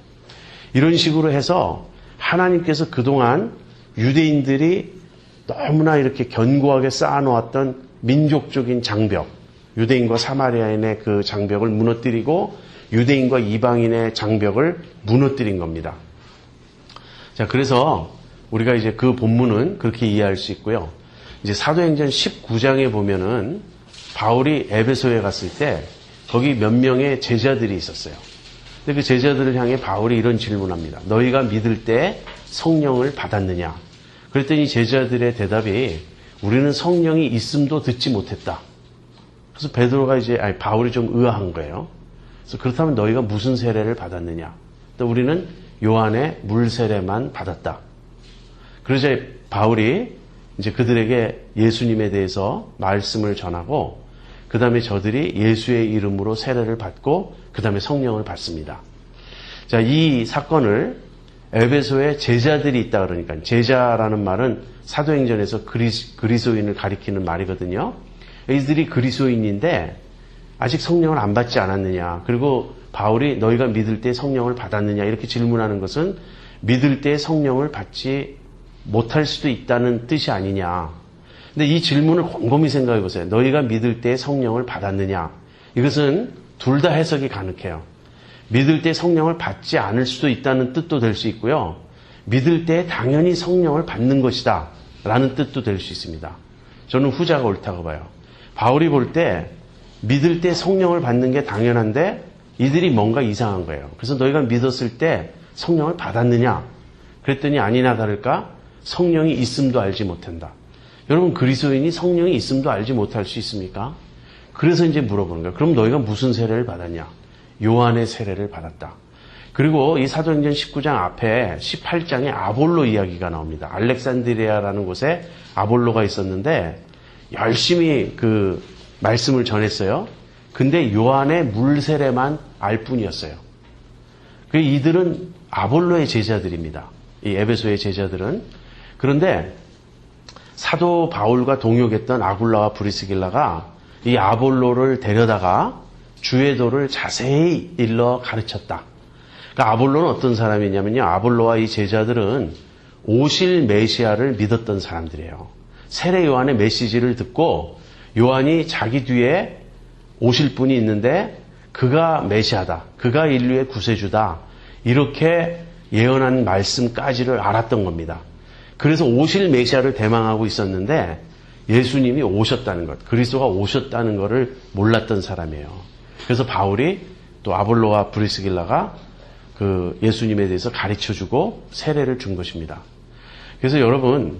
이런 식으로 해서 하나님께서 그동안 유대인들이 너무나 이렇게 견고하게 쌓아놓았던 민족적인 장벽, 유대인과 사마리아인의 그 장벽을 무너뜨리고 유대인과 이방인의 장벽을 무너뜨린 겁니다. 자, 그래서 우리가 이제 그 본문은 그렇게 이해할 수 있고요. 이제 사도행전 19장에 보면은 바울이 에베소에 갔을 때 거기 몇 명의 제자들이 있었어요. 근데 그 제자들을 향해 바울이 이런 질문합니다. 너희가 믿을 때 성령을 받았느냐? 그랬더니 제자들의 대답이 우리는 성령이 있음도 듣지 못했다. 그래서 베드로가 바울이 좀 의아한 거예요. 그래서 그렇다면 너희가 무슨 세례를 받았느냐? 또 우리는 요한의 물 세례만 받았다. 그러자 바울이 이제 그들에게 예수님에 대해서 말씀을 전하고 그 다음에 저들이 예수의 이름으로 세례를 받고 그 다음에 성령을 받습니다. 자, 이 사건을 에베소에 제자들이 있다 그러니까 제자라는 말은 사도행전에서 그리스도인을 가리키는 말이거든요. 이들이 그리스도인인데 아직 성령을 안 받지 않았느냐. 그리고 바울이 너희가 믿을 때 성령을 받았느냐 이렇게 질문하는 것은 믿을 때 성령을 받지 못할 수도 있다는 뜻이 아니냐. 근데 이 질문을 곰곰이 생각해 보세요. 너희가 믿을 때 성령을 받았느냐. 이것은 둘 다 해석이 가능해요. 믿을 때 성령을 받지 않을 수도 있다는 뜻도 될 수 있고요. 믿을 때 당연히 성령을 받는 것이다 라는 뜻도 될 수 있습니다. 저는 후자가 옳다고 봐요. 바울이 볼 때 믿을 때 성령을 받는 게 당연한데 이들이 뭔가 이상한 거예요. 그래서 너희가 믿었을 때 성령을 받았느냐? 그랬더니 아니나 다를까 성령이 있음도 알지 못한다. 여러분 그리스도인이 성령이 있음도 알지 못할 수 있습니까? 그래서 이제 물어보는 거예요. 그럼 너희가 무슨 세례를 받았냐? 요한의 세례를 받았다. 그리고 이 사도행전 19장 앞에 18장에 아볼로 이야기가 나옵니다. 알렉산드리아라는 곳에 아볼로가 있었는데 열심히 그 말씀을 전했어요. 근데 요한의 물 세례만 알 뿐이었어요. 이들은 아볼로의 제자들입니다. 이 에베소의 제자들은. 그런데 사도 바울과 동역했던 아굴라와 브리스길라가 이 아볼로를 데려다가 주의 도를 자세히 일러 가르쳤다. 그러니까 아볼로는 어떤 사람이냐면요. 아볼로와 이 제자들은 오실 메시아를 믿었던 사람들이에요. 세례 요한의 메시지를 듣고 요한이 자기 뒤에 오실 분이 있는데 그가 메시아다. 그가 인류의 구세주다. 이렇게 예언한 말씀까지를 알았던 겁니다. 그래서 오실 메시아를 대망하고 있었는데 예수님이 오셨다는 것, 그리스도가 오셨다는 것을 몰랐던 사람이에요. 그래서 바울이 또 아볼로와 브리스길라가 그 예수님에 대해서 가르쳐주고 세례를 준 것입니다. 그래서 여러분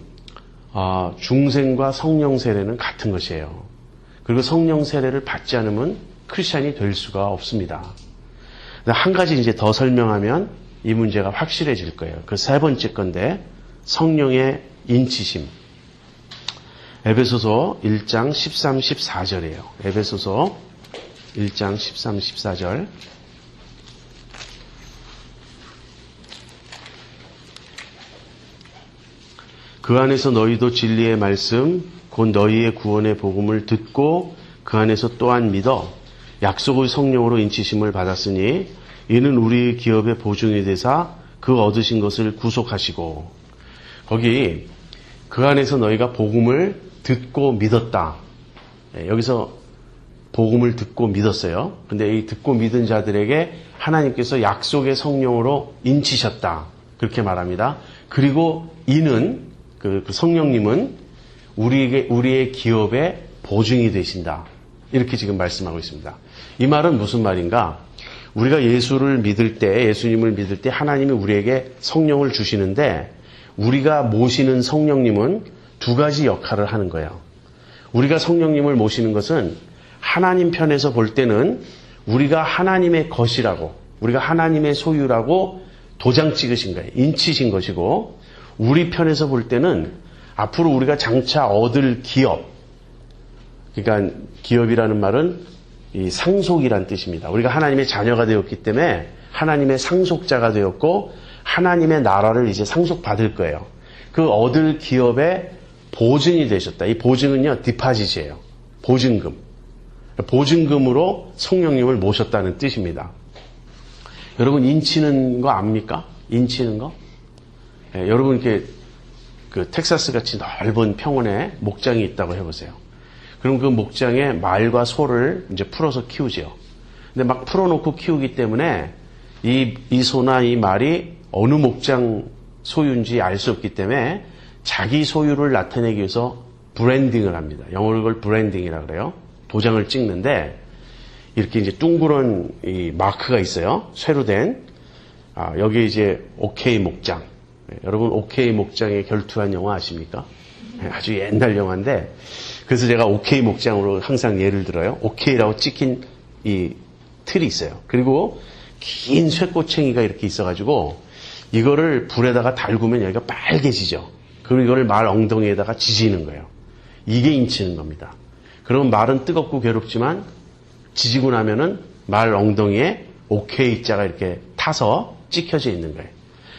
중생과 성령 세례는 같은 것이에요. 그리고 성령 세례를 받지 않으면 크리스찬이 될 수가 없습니다. 한 가지 이제 더 설명하면 이 문제가 확실해질 거예요. 그 세 번째 건데 성령의 인치심. 에베소서 1장 13, 14절이에요. 에베소서 1장 13, 14절. 그 안에서 너희도 진리의 말씀, 곧 너희의 구원의 복음을 듣고 그 안에서 또한 믿어 약속의 성령으로 인치심을 받았으니 이는 우리의 기업의 보증이 되사 그 얻으신 것을 구속하시고. 거기 그 안에서 너희가 복음을 듣고 믿었다. 여기서 복음을 듣고 믿었어요. 근데 이 듣고 믿은 자들에게 하나님께서 약속의 성령으로 인치셨다. 그렇게 말합니다. 그리고 이는 그 성령님은 우리의 기업의 보증이 되신다. 이렇게 지금 말씀하고 있습니다. 이 말은 무슨 말인가? 우리가 예수님을 믿을 때 하나님이 우리에게 성령을 주시는데 우리가 모시는 성령님은 두 가지 역할을 하는 거예요. 우리가 성령님을 모시는 것은 하나님 편에서 볼 때는 우리가 하나님의 것이라고, 우리가 하나님의 소유라고 도장 찍으신 거예요. 인치신 것이고, 우리 편에서 볼 때는 앞으로 우리가 장차 얻을 기업, 그러니까 기업이라는 말은 이 상속이란 뜻입니다. 우리가 하나님의 자녀가 되었기 때문에 하나님의 상속자가 되었고 하나님의 나라를 이제 상속받을 거예요. 그 얻을 기업의 보증이 되셨다. 이 보증은요, 디파짓이에요. 보증금. 보증금으로 성령님을 모셨다는 뜻입니다. 여러분 인치는 거 압니까? 인치는 거? 예, 여러분 이렇게 그 텍사스 같이 넓은 평원에 목장이 있다고 해보세요. 그럼 그 목장에 말과 소를 이제 풀어서 키우죠. 근데 막 풀어놓고 키우기 때문에 이 소나 이 말이 어느 목장 소유인지 알 수 없기 때문에 자기 소유를 나타내기 위해서 브랜딩을 합니다. 영어로 이걸 브랜딩이라고 그래요. 도장을 찍는데 이렇게 이제 둥그런 이 마크가 있어요. 쇠로 된. 여기 이제 OK 목장. 여러분 OK 목장에 결투한 영화 아십니까? 아주 옛날 영화인데 그래서 제가 OK 목장으로 항상 예를 들어요. OK라고 찍힌 이 틀이 있어요. 그리고 긴 쇠꼬챙이가 이렇게 있어가지고 이거를 불에다가 달구면 여기가 빨개지죠. 그리고 이거를 말 엉덩이에다가 지지는 거예요. 이게 인치는 겁니다. 그러면 말은 뜨겁고 괴롭지만 지지고 나면은 말 엉덩이에 OK 자가 이렇게 타서 찍혀져 있는 거예요.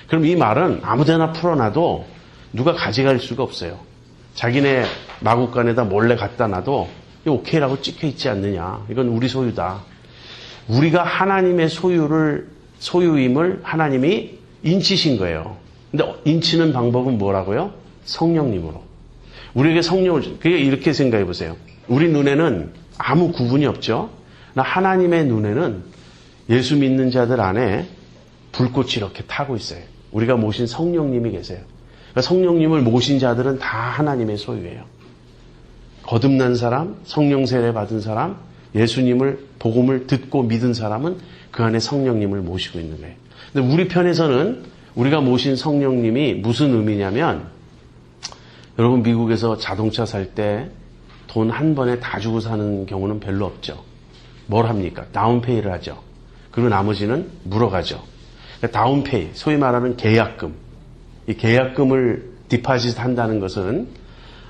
그럼 이 말은 아무데나 풀어놔도 누가 가져갈 수가 없어요. 자기네 마구간에다 몰래 갖다 놔도 이 OK라고 찍혀 있지 않느냐. 이건 우리 소유다. 우리가 하나님의 소유임을 하나님이 인치신 거예요. 근데 인치는 방법은 뭐라고요? 성령님으로. 우리에게 성령을, 그게 이렇게 생각해 보세요. 우리 눈에는 아무 구분이 없죠. 하나님의 눈에는 예수 믿는 자들 안에 불꽃이 이렇게 타고 있어요. 우리가 모신 성령님이 계세요. 그러니까 성령님을 모신 자들은 다 하나님의 소유예요. 거듭난 사람, 성령 세례 받은 사람, 예수님을 복음을 듣고 믿은 사람은 그 안에 성령님을 모시고 있는 거예요. 근데 우리 편에서는 우리가 모신 성령님이 무슨 의미냐면 여러분 미국에서 자동차 살 때 돈 한 번에 다 주고 사는 경우는 별로 없죠. 뭘 합니까? 다운페이를 하죠. 그리고 나머지는 물어가죠. 그러니까 다운페이, 소위 말하는 계약금. 이 계약금을 디파짓 한다는 것은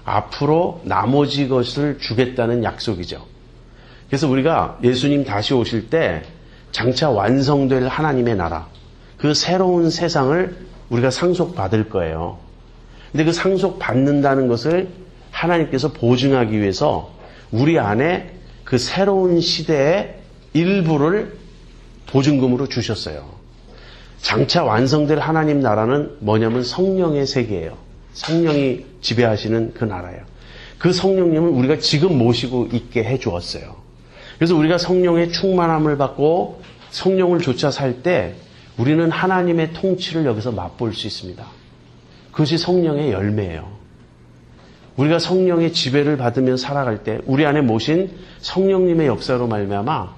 앞으로 나머지 것을 주겠다는 약속이죠. 그래서 우리가 예수님 다시 오실 때 장차 완성될 하나님의 나라, 그 새로운 세상을 우리가 상속받을 거예요. 근데 그 상속받는다는 것을 하나님께서 보증하기 위해서 우리 안에 그 새로운 시대의 일부를 보증금으로 주셨어요. 장차 완성될 하나님 나라는 뭐냐면 성령의 세계예요. 성령이 지배하시는 그 나라예요. 그 성령님을 우리가 지금 모시고 있게 해주었어요. 그래서 우리가 성령의 충만함을 받고 성령을 좇아 살 때 우리는 하나님의 통치를 여기서 맛볼 수 있습니다. 그것이 성령의 열매예요. 우리가 성령의 지배를 받으며 살아갈 때 우리 안에 모신 성령님의 역사로 말미암아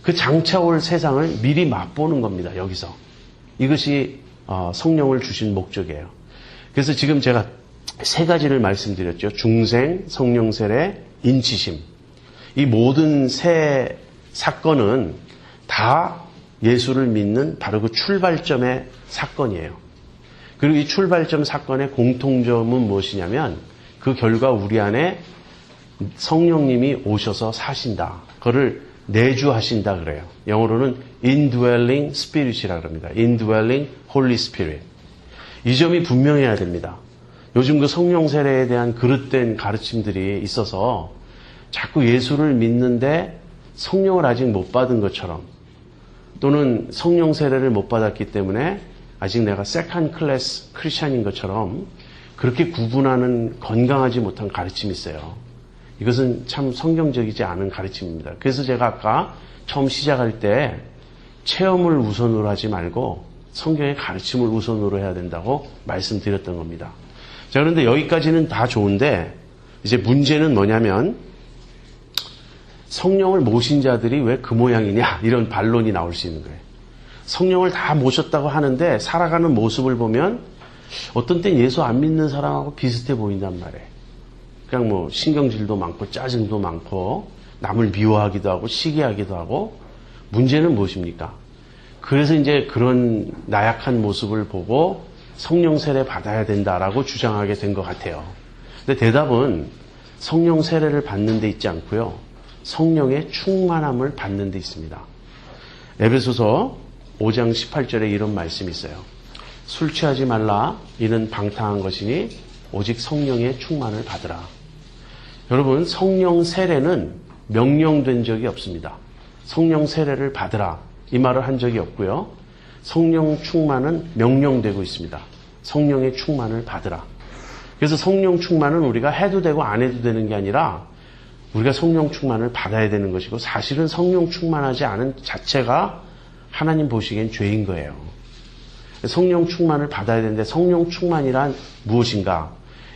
그 장차 올 세상을 미리 맛보는 겁니다. 여기서. 이것이 성령을 주신 목적이에요. 그래서 지금 제가 세 가지를 말씀드렸죠. 중생, 성령 세례, 인치심. 이 모든 세 사건은 다 예수를 믿는 바로 그 출발점의 사건이에요. 그리고 이 출발점 사건의 공통점은 무엇이냐면 그 결과 우리 안에 성령님이 오셔서 사신다. 그거를 내주하신다 그래요. 영어로는 indwelling spirit이라고 합니다. indwelling Holy Spirit. 이 점이 분명해야 됩니다. 요즘 그 성령 세례에 대한 그릇된 가르침들이 있어서 자꾸 예수를 믿는데 성령을 아직 못 받은 것처럼 또는 성령 세례를 못 받았기 때문에 아직 내가 세컨 클래스 크리스찬인 것처럼 그렇게 구분하는 건강하지 못한 가르침이 있어요. 이것은 참 성경적이지 않은 가르침입니다. 그래서 제가 아까 처음 시작할 때 체험을 우선으로 하지 말고 성경의 가르침을 우선으로 해야 된다고 말씀드렸던 겁니다. 자, 그런데 여기까지는 다 좋은데 이제 문제는 뭐냐면 성령을 모신 자들이 왜 그 모양이냐 이런 반론이 나올 수 있는 거예요. 성령을 다 모셨다고 하는데 살아가는 모습을 보면 어떤 땐 예수 안 믿는 사람하고 비슷해 보인단 말이에요. 그냥 뭐 신경질도 많고 짜증도 많고 남을 미워하기도 하고 시기하기도 하고. 문제는 무엇입니까? 그래서 이제 그런 나약한 모습을 보고 성령 세례 받아야 된다라고 주장하게 된 것 같아요. 근데 대답은 성령 세례를 받는 데 있지 않고요. 성령의 충만함을 받는 데 있습니다. 에베소서 5장 18절에 이런 말씀이 있어요. 술 취하지 말라. 이는 방탕한 것이니 오직 성령의 충만을 받으라. 여러분, 성령 세례는 명령된 적이 없습니다. 성령 세례를 받으라. 이 말을 한 적이 없고요. 성령 충만은 명령되고 있습니다. 성령의 충만을 받으라. 그래서 성령 충만은 우리가 해도 되고 안 해도 되는 게 아니라 우리가 성령 충만을 받아야 되는 것이고, 사실은 성령 충만하지 않은 자체가 하나님 보시기엔 죄인 거예요. 성령 충만을 받아야 되는데 성령 충만이란 무엇인가?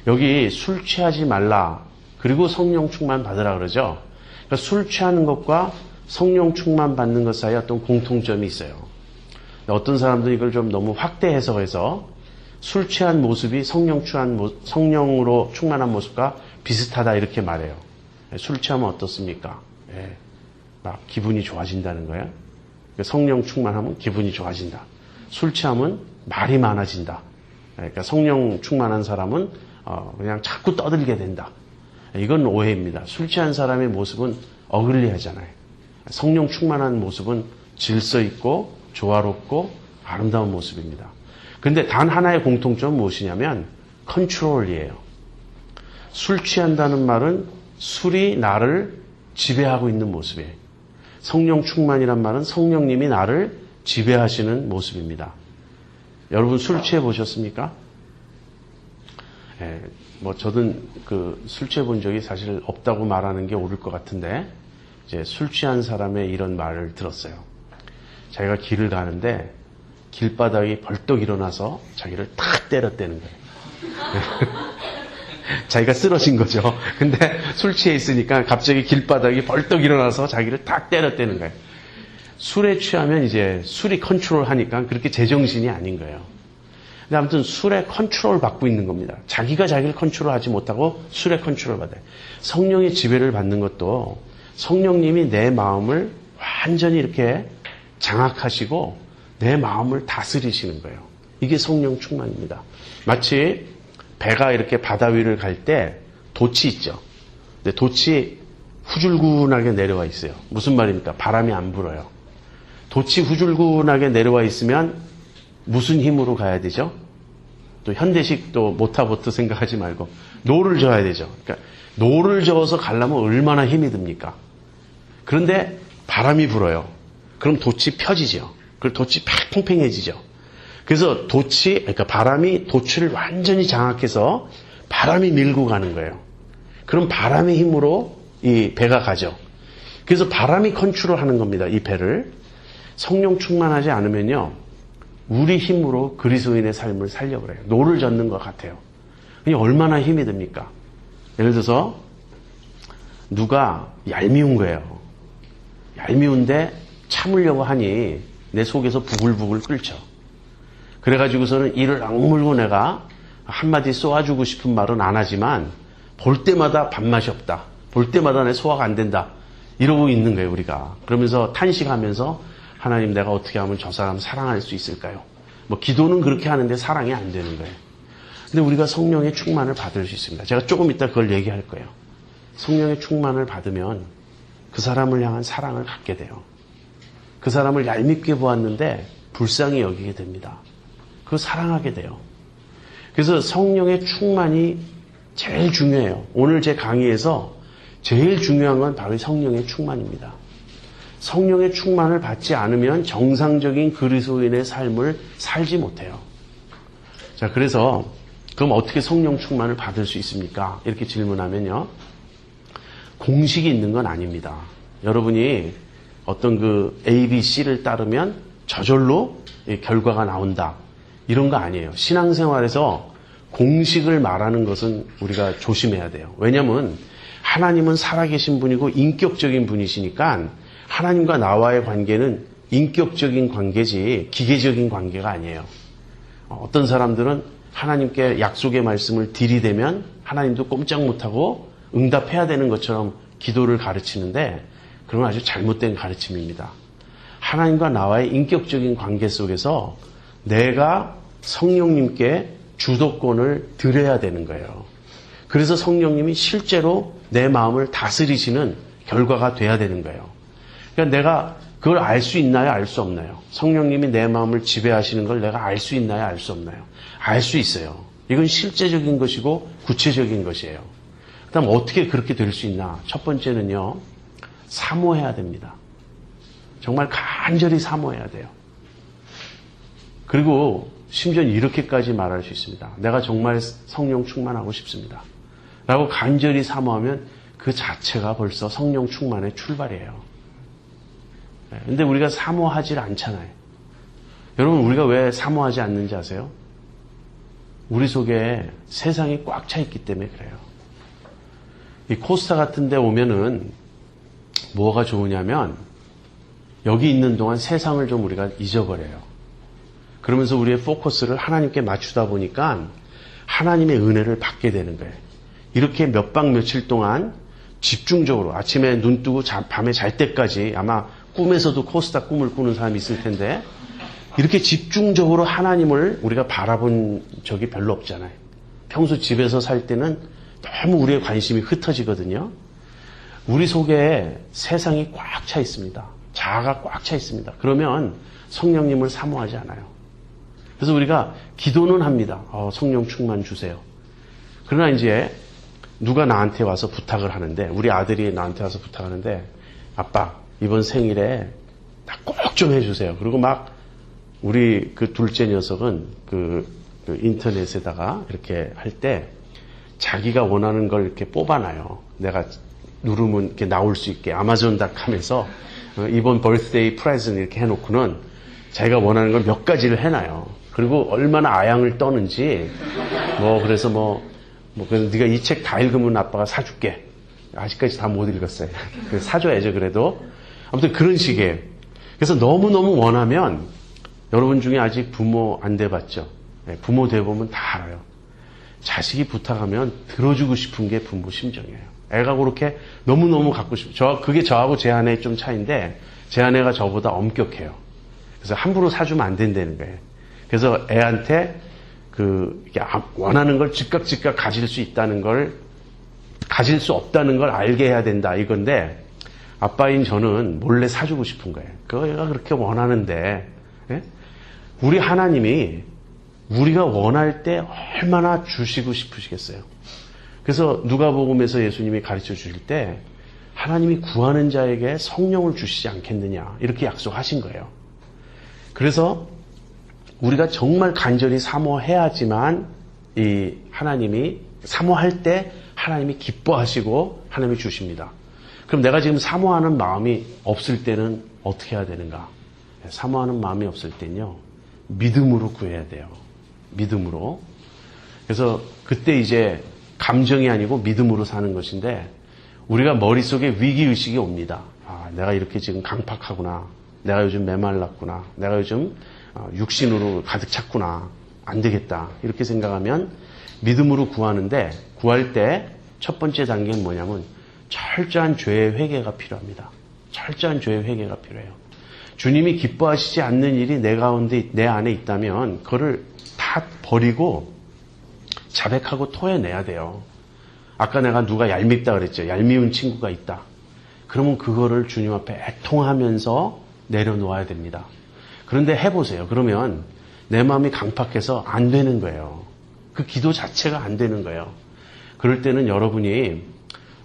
여기 술 취하지 말라. 그리고 성령 충만 받으라 그러죠. 그러니까 술 취하는 것과 성령 충만 받는 것 사이에 어떤 공통점이 있어요. 어떤 사람들은 이걸 좀 너무 확대 해석해서 술 취한 모습이 성령으로 충만한 모습과 비슷하다 이렇게 말해요. 술 취하면 어떻습니까? 막 기분이 좋아진다는 거예요. 성령 충만하면 기분이 좋아진다. 술 취하면 말이 많아진다. 그러니까 성령 충만한 사람은 그냥 자꾸 떠들게 된다. 이건 오해입니다. 술 취한 사람의 모습은 어글리하잖아요. 성령 충만한 모습은 질서 있고 조화롭고 아름다운 모습입니다. 그런데 단 하나의 공통점은 무엇이냐면 컨트롤이에요. 술 취한다는 말은 술이 나를 지배하고 있는 모습이에요. 성령 충만이란 말은 성령님이 나를 지배하시는 모습입니다. 여러분 술 취해 보셨습니까? 저는 술 취해 본 적이 사실 없다고 말하는 게 옳을 것 같은데, 이제 술 취한 사람의 이런 말을 들었어요. 자기가 길을 가는데 길바닥이 벌떡 일어나서 자기를 탁 때렸다는 거예요. 자기가 쓰러진 거죠. 근데 술 취해 있으니까 갑자기 길바닥이 벌떡 일어나서 자기를 탁 때렸다는 거예요. 술에 취하면 이제 술이 컨트롤 하니까 그렇게 제정신이 아닌 거예요. 근데 아무튼 술에 컨트롤 받고 있는 겁니다. 자기가 자기를 컨트롤 하지 못하고 술에 컨트롤 받아요. 성령의 지배를 받는 것도 성령님이 내 마음을 완전히 이렇게 장악하시고 내 마음을 다스리시는 거예요. 이게 성령 충만입니다. 마치 배가 이렇게 바다 위를 갈 때 돛이 있죠. 근데 돛이 후줄근하게 내려와 있어요. 무슨 말입니까? 바람이 안 불어요. 돛이 후줄근하게 내려와 있으면 무슨 힘으로 가야 되죠? 또 현대식 또 모타보트 생각하지 말고 노를 저어야 되죠. 그러니까 노를 저어서 가려면 얼마나 힘이 듭니까? 그런데 바람이 불어요. 그럼 돛이 펴지죠. 그럼 돛이 팽팽해지죠. 그래서 그러니까 바람이 돛을 완전히 장악해서 바람이 밀고 가는 거예요. 그럼 바람의 힘으로 이 배가 가죠. 그래서 바람이 컨트롤하는 겁니다. 이 배를. 성령 충만하지 않으면요, 우리 힘으로 그리스도인의 삶을 살려고 그래요. 노를 젓는 것 같아요. 얼마나 힘이 듭니까? 예를 들어서 누가 얄미운 거예요. 얄미운데 참으려고 하니 내 속에서 부글부글 끓죠. 그래가지고서는 이를 악물고 내가 한마디 쏘아주고 싶은 말은 안 하지만 볼 때마다 밥맛이 없다. 볼 때마다 내 소화가 안 된다. 이러고 있는 거예요, 우리가. 그러면서 탄식하면서 하나님, 내가 어떻게 하면 저 사람 사랑할 수 있을까요? 기도는 그렇게 하는데 사랑이 안 되는 거예요. 근데 우리가 성령의 충만을 받을 수 있습니다. 제가 조금 이따 그걸 얘기할 거예요. 성령의 충만을 받으면 그 사람을 향한 사랑을 갖게 돼요. 그 사람을 얄밉게 보았는데 불쌍히 여기게 됩니다. 그거 사랑하게 돼요. 그래서 성령의 충만이 제일 중요해요. 오늘 제 강의에서 제일 중요한 건 바로 성령의 충만입니다. 성령의 충만을 받지 않으면 정상적인 그리스도인의 삶을 살지 못해요. 자, 그래서 그럼 어떻게 성령 충만을 받을 수 있습니까? 이렇게 질문하면요, 공식이 있는 건 아닙니다. 여러분이 어떤 A, B, C를 따르면 저절로 결과가 나온다, 이런 거 아니에요. 신앙생활에서 공식을 말하는 것은 우리가 조심해야 돼요. 왜냐하면 하나님은 살아계신 분이고 인격적인 분이시니까 하나님과 나와의 관계는 인격적인 관계지 기계적인 관계가 아니에요. 어떤 사람들은 하나님께 약속의 말씀을 들이대면 하나님도 꼼짝 못하고 응답해야 되는 것처럼 기도를 가르치는데 그건 아주 잘못된 가르침입니다. 하나님과 나와의 인격적인 관계 속에서 내가 성령님께 주도권을 드려야 되는 거예요. 그래서 성령님이 실제로 내 마음을 다스리시는 결과가 돼야 되는 거예요. 그러니까 내가 그걸 알 수 있나요? 알 수 없나요? 성령님이 내 마음을 지배하시는 걸 내가 알 수 있나요? 알 수 없나요? 알 수 있어요. 이건 실제적인 것이고 구체적인 것이에요. 그 다음 어떻게 그렇게 될 수 있나? 첫 번째는요. 사모해야 됩니다. 정말 간절히 사모해야 돼요. 그리고 심지어는 이렇게까지 말할 수 있습니다. 내가 정말 성령 충만하고 싶습니다. 라고 간절히 사모하면 그 자체가 벌써 성령 충만의 출발이에요. 근데 우리가 사모하지 않잖아요. 여러분 우리가 왜 사모하지 않는지 아세요? 우리 속에 세상이 꽉 차 있기 때문에 그래요. 이 코스타 같은 데 오면은 뭐가 좋으냐면 여기 있는 동안 세상을 좀 우리가 잊어버려요. 그러면서 우리의 포커스를 하나님께 맞추다 보니까 하나님의 은혜를 받게 되는 거예요. 이렇게 몇 박 며칠 동안 집중적으로 아침에 눈 뜨고 밤에 잘 때까지 아마 꿈에서도 코스타 꿈을 꾸는 사람이 있을 텐데 이렇게 집중적으로 하나님을 우리가 바라본 적이 별로 없잖아요. 평소 집에서 살 때는 너무 우리의 관심이 흩어지거든요. 우리 속에 세상이 꽉 차 있습니다. 자아가 꽉 차 있습니다. 그러면 성령님을 사모하지 않아요. 그래서 우리가 기도는 합니다. 성령 충만 주세요. 그러나 이제 누가 나한테 와서 부탁을 하는데 우리 아들이 나한테 와서 부탁하는데 아빠 이번 생일에 나 꼭 좀 해주세요. 그리고 막 우리 그 둘째 녀석은 그 인터넷에다가 이렇게 할 때 자기가 원하는 걸 이렇게 뽑아놔요. 내가 누르면 이렇게 나올 수 있게 아마존닷컴에서 이번 버스데이 프레젠트 이렇게 해놓고는 자기가 원하는 걸 몇 가지를 해놔요. 그리고 얼마나 아양을 떠는지 그래서 그래서 네가 이 책 다 읽으면 아빠가 사줄게. 아직까지 다 못 읽었어요. 사줘야죠 그래도. 아무튼 그런 식이에요. 그래서 너무너무 원하면 여러분 중에 아직 부모 안 돼봤죠? 부모 돼보면 다 알아요. 자식이 부탁하면 들어주고 싶은 게 부모 심정이에요. 애가 그렇게 너무너무 갖고 싶어요. 그게 저하고 제 아내의 좀 차이인데 제 아내가 저보다 엄격해요. 그래서 함부로 사주면 안 된다는 거예요. 그래서 애한테 원하는 걸 즉각 가질 수 있다는 걸 가질 수 없다는 걸 알게 해야 된다 이건데 아빠인 저는 몰래 사주고 싶은 거예요. 그거 얘가 그렇게 원하는데 우리 하나님이 우리가 원할 때 얼마나 주시고 싶으시겠어요. 그래서 누가복음에서 예수님이 가르쳐 주실 때 하나님이 구하는 자에게 성령을 주시지 않겠느냐 이렇게 약속하신 거예요. 그래서 우리가 정말 간절히 사모해야지만 이 하나님이 사모할 때 하나님이 기뻐하시고 하나님이 주십니다. 그럼 내가 지금 사모하는 마음이 없을 때는 어떻게 해야 되는가? 사모하는 마음이 없을 때는요. 믿음으로 구해야 돼요. 믿음으로. 그래서 그때 이제 감정이 아니고 믿음으로 사는 것인데 우리가 머릿속에 위기의식이 옵니다. 내가 이렇게 지금 강팍하구나. 내가 요즘 메말랐구나. 내가 요즘 육신으로 가득 찼구나. 안 되겠다. 이렇게 생각하면 믿음으로 구하는데 구할 때 첫 번째 단계는 뭐냐면 철저한 죄의 회개가 필요합니다. 철저한 죄의 회개가 필요해요. 주님이 기뻐하시지 않는 일이 내 가운데 내 안에 있다면 그거를 다 버리고 자백하고 토해내야 돼요. 아까 내가 누가 얄밉다 그랬죠. 얄미운 친구가 있다. 그러면 그거를 주님 앞에 애통하면서 내려놓아야 됩니다. 그런데 해보세요. 그러면 내 마음이 강팍해서 안 되는 거예요. 그 기도 자체가 안 되는 거예요. 그럴 때는 여러분이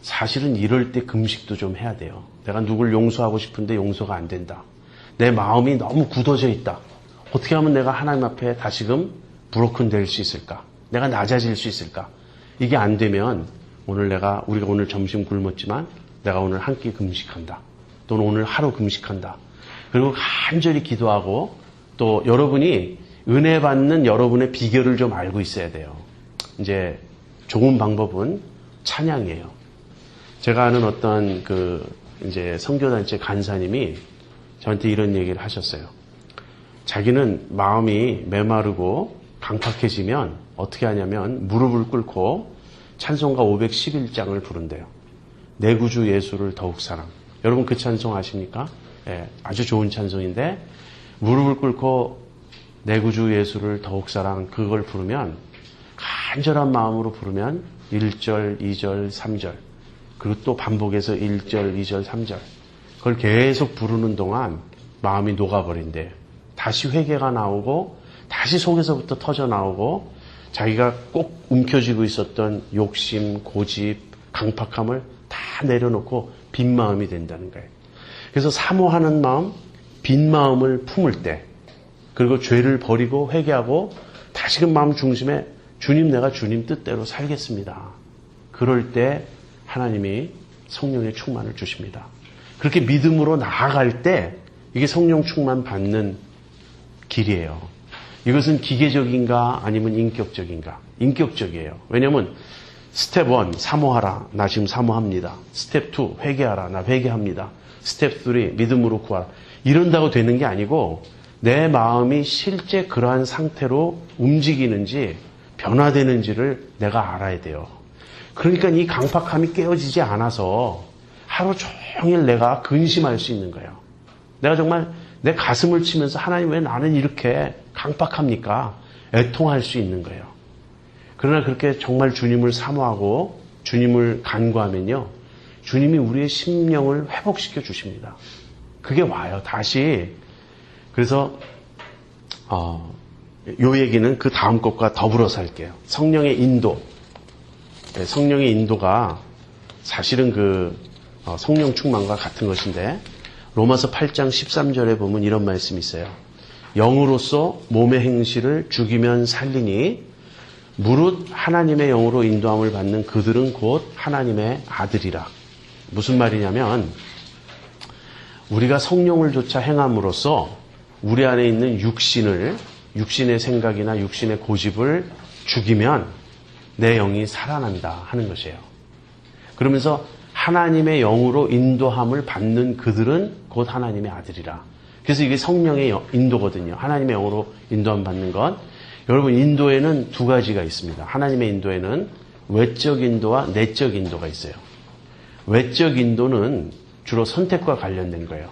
사실은 이럴 때 금식도 좀 해야 돼요. 내가 누굴 용서하고 싶은데 용서가 안 된다. 내 마음이 너무 굳어져 있다. 어떻게 하면 내가 하나님 앞에 다시금 브로큰 될 수 있을까? 내가 낮아질 수 있을까? 이게 안 되면 우리가 오늘 점심 굶었지만 내가 오늘 한 끼 금식한다. 또는 오늘 하루 금식한다. 그리고 간절히 기도하고 또 여러분이 은혜 받는 여러분의 비결을 좀 알고 있어야 돼요. 이제 좋은 방법은 찬양이에요. 제가 아는 어떤 이제 선교단체 간사님이 저한테 이런 얘기를 하셨어요. 자기는 마음이 메마르고 강팍해지면 어떻게 하냐면 무릎을 꿇고 찬송가 511장을 부른대요. 내 구주 예수를 더욱 사랑. 여러분 그 찬송 아십니까? 예, 아주 좋은 찬송인데 무릎을 꿇고 내 구주 예수를 더욱 사랑 그걸 부르면 간절한 마음으로 부르면 1절, 2절, 3절 그리고 또 반복해서 1절, 2절, 3절 그걸 계속 부르는 동안 마음이 녹아버린대. 다시 회개가 나오고 다시 속에서부터 터져 나오고 자기가 꼭 움켜쥐고 있었던 욕심, 고집, 강팍함을 다 내려놓고 빈 마음이 된다는 거예요. 그래서 사모하는 마음, 빈 마음을 품을 때 그리고 죄를 버리고 회개하고 다시금 마음 중심에 주님 내가 주님 뜻대로 살겠습니다. 그럴 때 하나님이 성령의 충만을 주십니다. 그렇게 믿음으로 나아갈 때 이게 성령 충만 받는 길이에요. 이것은 기계적인가 아니면 인격적인가? 인격적이에요. 왜냐하면 스텝 1 사모하라. 나 지금 사모합니다. 스텝 2 회개하라. 나 회개합니다. 스텝 3 믿음으로 구하라. 이런다고 되는 게 아니고 내 마음이 실제 그러한 상태로 움직이는지 변화되는지를 내가 알아야 돼요. 그러니까 이 강팍함이 깨어지지 않아서 하루 종일 내가 근심할 수 있는 거예요. 내가 정말 내 가슴을 치면서 하나님 왜 나는 이렇게 강팍합니까? 애통할 수 있는 거예요. 그러나 그렇게 정말 주님을 사모하고 주님을 간구하면요. 주님이 우리의 심령을 회복시켜 주십니다. 그게 와요. 다시. 그래서 요 얘기는 그 다음 것과 더불어서 할게요. 성령의 인도. 성령의 인도가 사실은 성령 충만과 같은 것인데 로마서 8장 13절에 보면 이런 말씀이 있어요. 영으로서 몸의 행실을 죽이면 살리니 무릇 하나님의 영으로 인도함을 받는 그들은 곧 하나님의 아들이라. 무슨 말이냐면 우리가 성령을 조차 행함으로써 우리 안에 있는 육신의 생각이나 육신의 고집을 죽이면 내 영이 살아난다 하는 것이에요. 그러면서 하나님의 영으로 인도함을 받는 그들은 곧 하나님의 아들이라. 그래서 이게 성령의 인도거든요. 하나님의 영으로 인도함 받는 것. 여러분 인도에는 두 가지가 있습니다. 하나님의 인도에는 외적 인도와 내적 인도가 있어요. 외적 인도는 주로 선택과 관련된 거예요.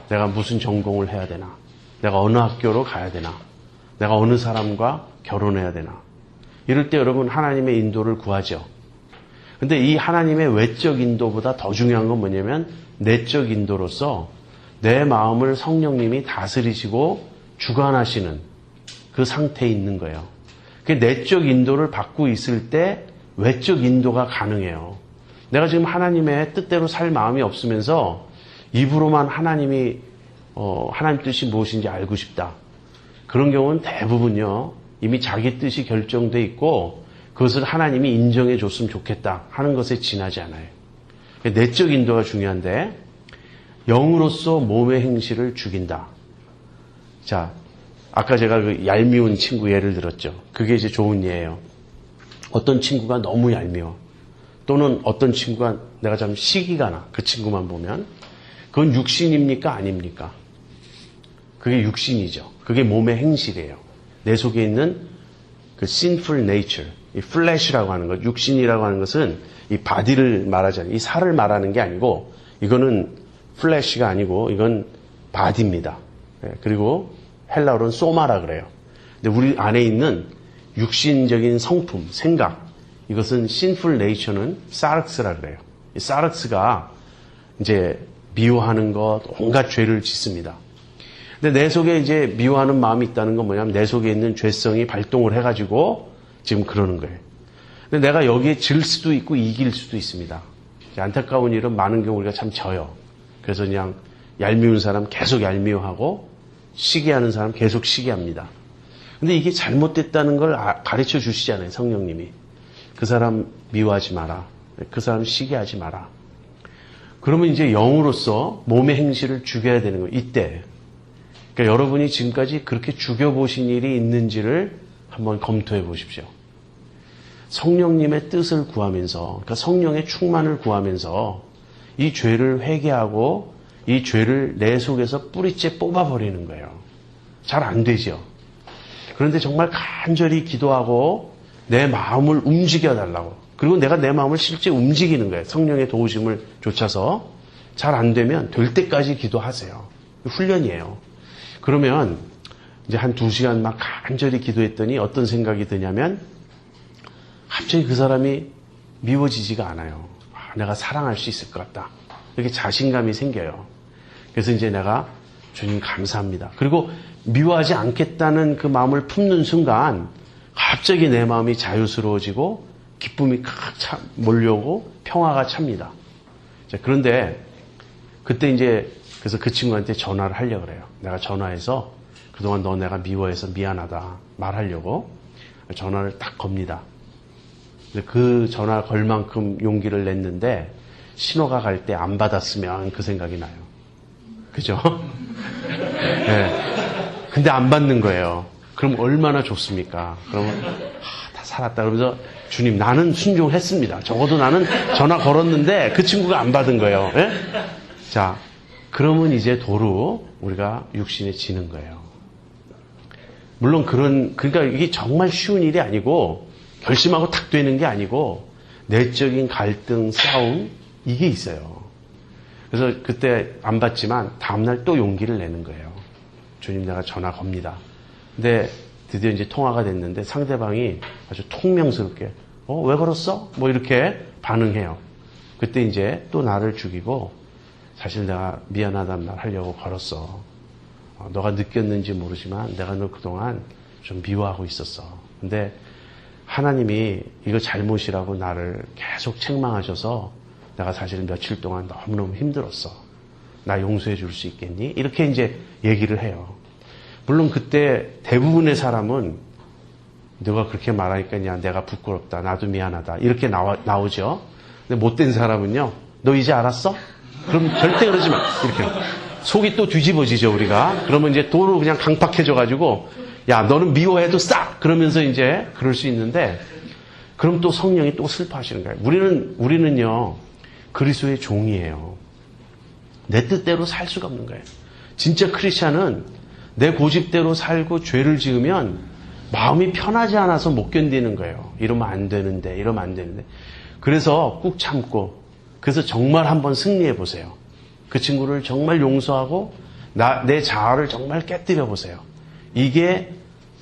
내가 무슨 전공을 해야 되나? 내가 어느 학교로 가야 되나? 내가 어느 사람과 결혼해야 되나? 이럴 때 여러분 하나님의 인도를 구하죠. 근데 이 하나님의 외적 인도보다 더 중요한 건 뭐냐면 내적 인도로서 내 마음을 성령님이 다스리시고 주관하시는 그 상태에 있는 거예요. 그 내적 인도를 받고 있을 때 외적 인도가 가능해요. 내가 지금 하나님의 뜻대로 살 마음이 없으면서 입으로만 하나님 뜻이 무엇인지 알고 싶다. 그런 경우는 대부분요. 이미 자기 뜻이 결정돼 있고 그것을 하나님이 인정해 줬으면 좋겠다 하는 것에 지나지 않아요. 내적 인도가 중요한데 영으로서 몸의 행실을 죽인다. 자, 아까 제가 그 얄미운 친구 예를 들었죠. 그게 이제 좋은 예예요. 어떤 친구가 너무 얄미워. 또는 어떤 친구가 내가 참 시기가 나. 그 친구만 보면. 그건 육신입니까? 아닙니까? 그게 육신이죠. 그게 몸의 행실이에요. 내 속에 있는 그 sinful nature, 이 flesh라고 하는 것, 육신이라고 하는 것은 이 바디를 말하잖아요. 이 살을 말하는 게 아니고 이거는 flesh가 아니고 이건 바디입니다. 그리고 헬라어로는 소마라 그래요. 근데 우리 안에 있는 육신적인 성품, 생각, 이것은 sinful nature는 사르스라 그래요. 이 사르스가 이제 미워하는 것, 온갖 죄를 짓습니다. 근데 내 속에 이제 미워하는 마음이 있다는 건 뭐냐면 내 속에 있는 죄성이 발동을 해가지고 지금 그러는 거예요. 근데 내가 여기에 질 수도 있고 이길 수도 있습니다. 안타까운 일은 많은 경우 우리가 참 져요. 그래서 그냥 얄미운 사람 계속 얄미워하고 시기하는 사람 계속 시기합니다. 근데 이게 잘못됐다는 걸 가르쳐 주시잖아요. 성령님이. 그 사람 미워하지 마라. 그 사람 시기하지 마라. 그러면 이제 영으로서 몸의 행실을 죽여야 되는 거예요. 이때. 그러니까 여러분이 지금까지 그렇게 죽여보신 일이 있는지를 한번 검토해 보십시오. 성령님의 뜻을 구하면서, 그러니까 성령의 충만을 구하면서 이 죄를 회개하고 이 죄를 내 속에서 뿌리째 뽑아버리는 거예요. 잘 안 되죠. 그런데 정말 간절히 기도하고 내 마음을 움직여달라고. 그리고 내가 내 마음을 실제 움직이는 거예요. 성령의 도우심을 좇아서. 잘 안 되면 될 때까지 기도하세요. 훈련이에요. 그러면 이제 한 2시간 막 간절히 기도했더니 어떤 생각이 드냐면 갑자기 그 사람이 미워지지가 않아요. 내가 사랑할 수 있을 것 같다. 이렇게 자신감이 생겨요. 그래서 이제 내가 주님 감사합니다. 그리고 미워하지 않겠다는 그 마음을 품는 순간 갑자기 내 마음이 자유스러워지고 기쁨이 칵 몰려오고 평화가 찹니다. 자, 그런데 그때 이제 그래서 그 친구한테 전화를 하려고 그래요. 내가 전화해서 그동안 너 내가 미워해서 미안하다 말하려고 전화를 딱 겁니다. 그 전화 걸 만큼 용기를 냈는데 신호가 갈 때 안 받았으면 그 생각이 나요. 그죠? 네. 근데 안 받는 거예요. 그럼 얼마나 좋습니까? 그러면 다 살았다. 그러면서 주님 나는 순종했습니다. 적어도 나는 전화 걸었는데 그 친구가 안 받은 거예요. 네? 자, 그러면 이제 도로 우리가 육신에 지는 거예요. 물론 그러니까 이게 정말 쉬운 일이 아니고 결심하고 탁 되는 게 아니고 내적인 갈등, 싸움 이게 있어요. 그래서 그때 안 받지만 다음날 또 용기를 내는 거예요. 주님 내가 전화 겁니다. 근데 드디어 이제 통화가 됐는데 상대방이 아주 통명스럽게 왜 걸었어? 뭐 이렇게 반응해요. 그때 이제 또 나를 죽이고 사실 내가 미안하단 말 하려고 걸었어. 너가 느꼈는지 모르지만 내가 너 그동안 좀 미워하고 있었어. 근데 하나님이 이거 잘못이라고 나를 계속 책망하셔서 내가 사실 며칠 동안 너무너무 힘들었어. 나 용서해 줄 수 있겠니? 이렇게 이제 얘기를 해요. 물론 그때 대부분의 사람은 너가 그렇게 말하니까 야, 내가 부끄럽다. 나도 미안하다. 이렇게 나오죠. 근데 못된 사람은요. 너 이제 알았어? 그럼 절대 그러지 마. 이렇게. 속이 또 뒤집어지죠, 우리가. 그러면 이제 도로 그냥 강팍해져가지고 야, 너는 미워해도 싹! 그러면서 이제 그럴 수 있는데 그럼 또 성령이 또 슬퍼하시는 거예요. 우리는요, 그리스도의 종이에요. 내 뜻대로 살 수가 없는 거예요. 진짜 크리스찬은 내 고집대로 살고 죄를 지으면 마음이 편하지 않아서 못 견디는 거예요. 이러면 안 되는데, 이러면 안 되는데. 그래서 꾹 참고, 그래서 정말 한번 승리해 보세요. 그 친구를 정말 용서하고 내 자아를 정말 깨뜨려 보세요. 이게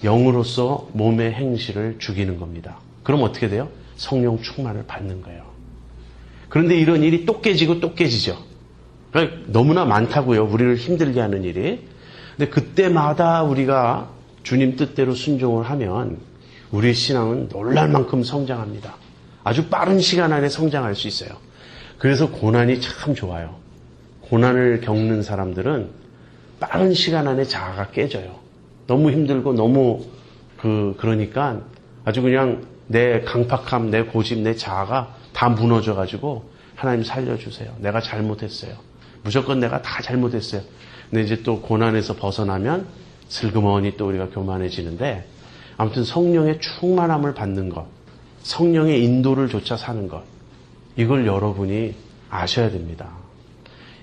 영으로서 몸의 행실을 죽이는 겁니다. 그럼 어떻게 돼요? 성령 충만을 받는 거예요. 그런데 이런 일이 또 깨지고 또 깨지죠. 그러니까 너무나 많다고요. 우리를 힘들게 하는 일이. 근데 그때마다 우리가 주님 뜻대로 순종을 하면 우리의 신앙은 놀랄 만큼 성장합니다. 아주 빠른 시간 안에 성장할 수 있어요. 그래서 고난이 참 좋아요. 고난을 겪는 사람들은 빠른 시간 안에 자아가 깨져요. 너무 힘들고 너무 그러니까 아주 그냥 내 강팍함, 내 고집, 내 자아가 다 무너져가지고 하나님 살려주세요. 내가 잘못했어요. 무조건 내가 다 잘못했어요. 근데 이제 또 고난에서 벗어나면 슬그머니 또 우리가 교만해지는데 아무튼 성령의 충만함을 받는 것, 성령의 인도를 조차 사는 것, 이걸 여러분이 아셔야 됩니다.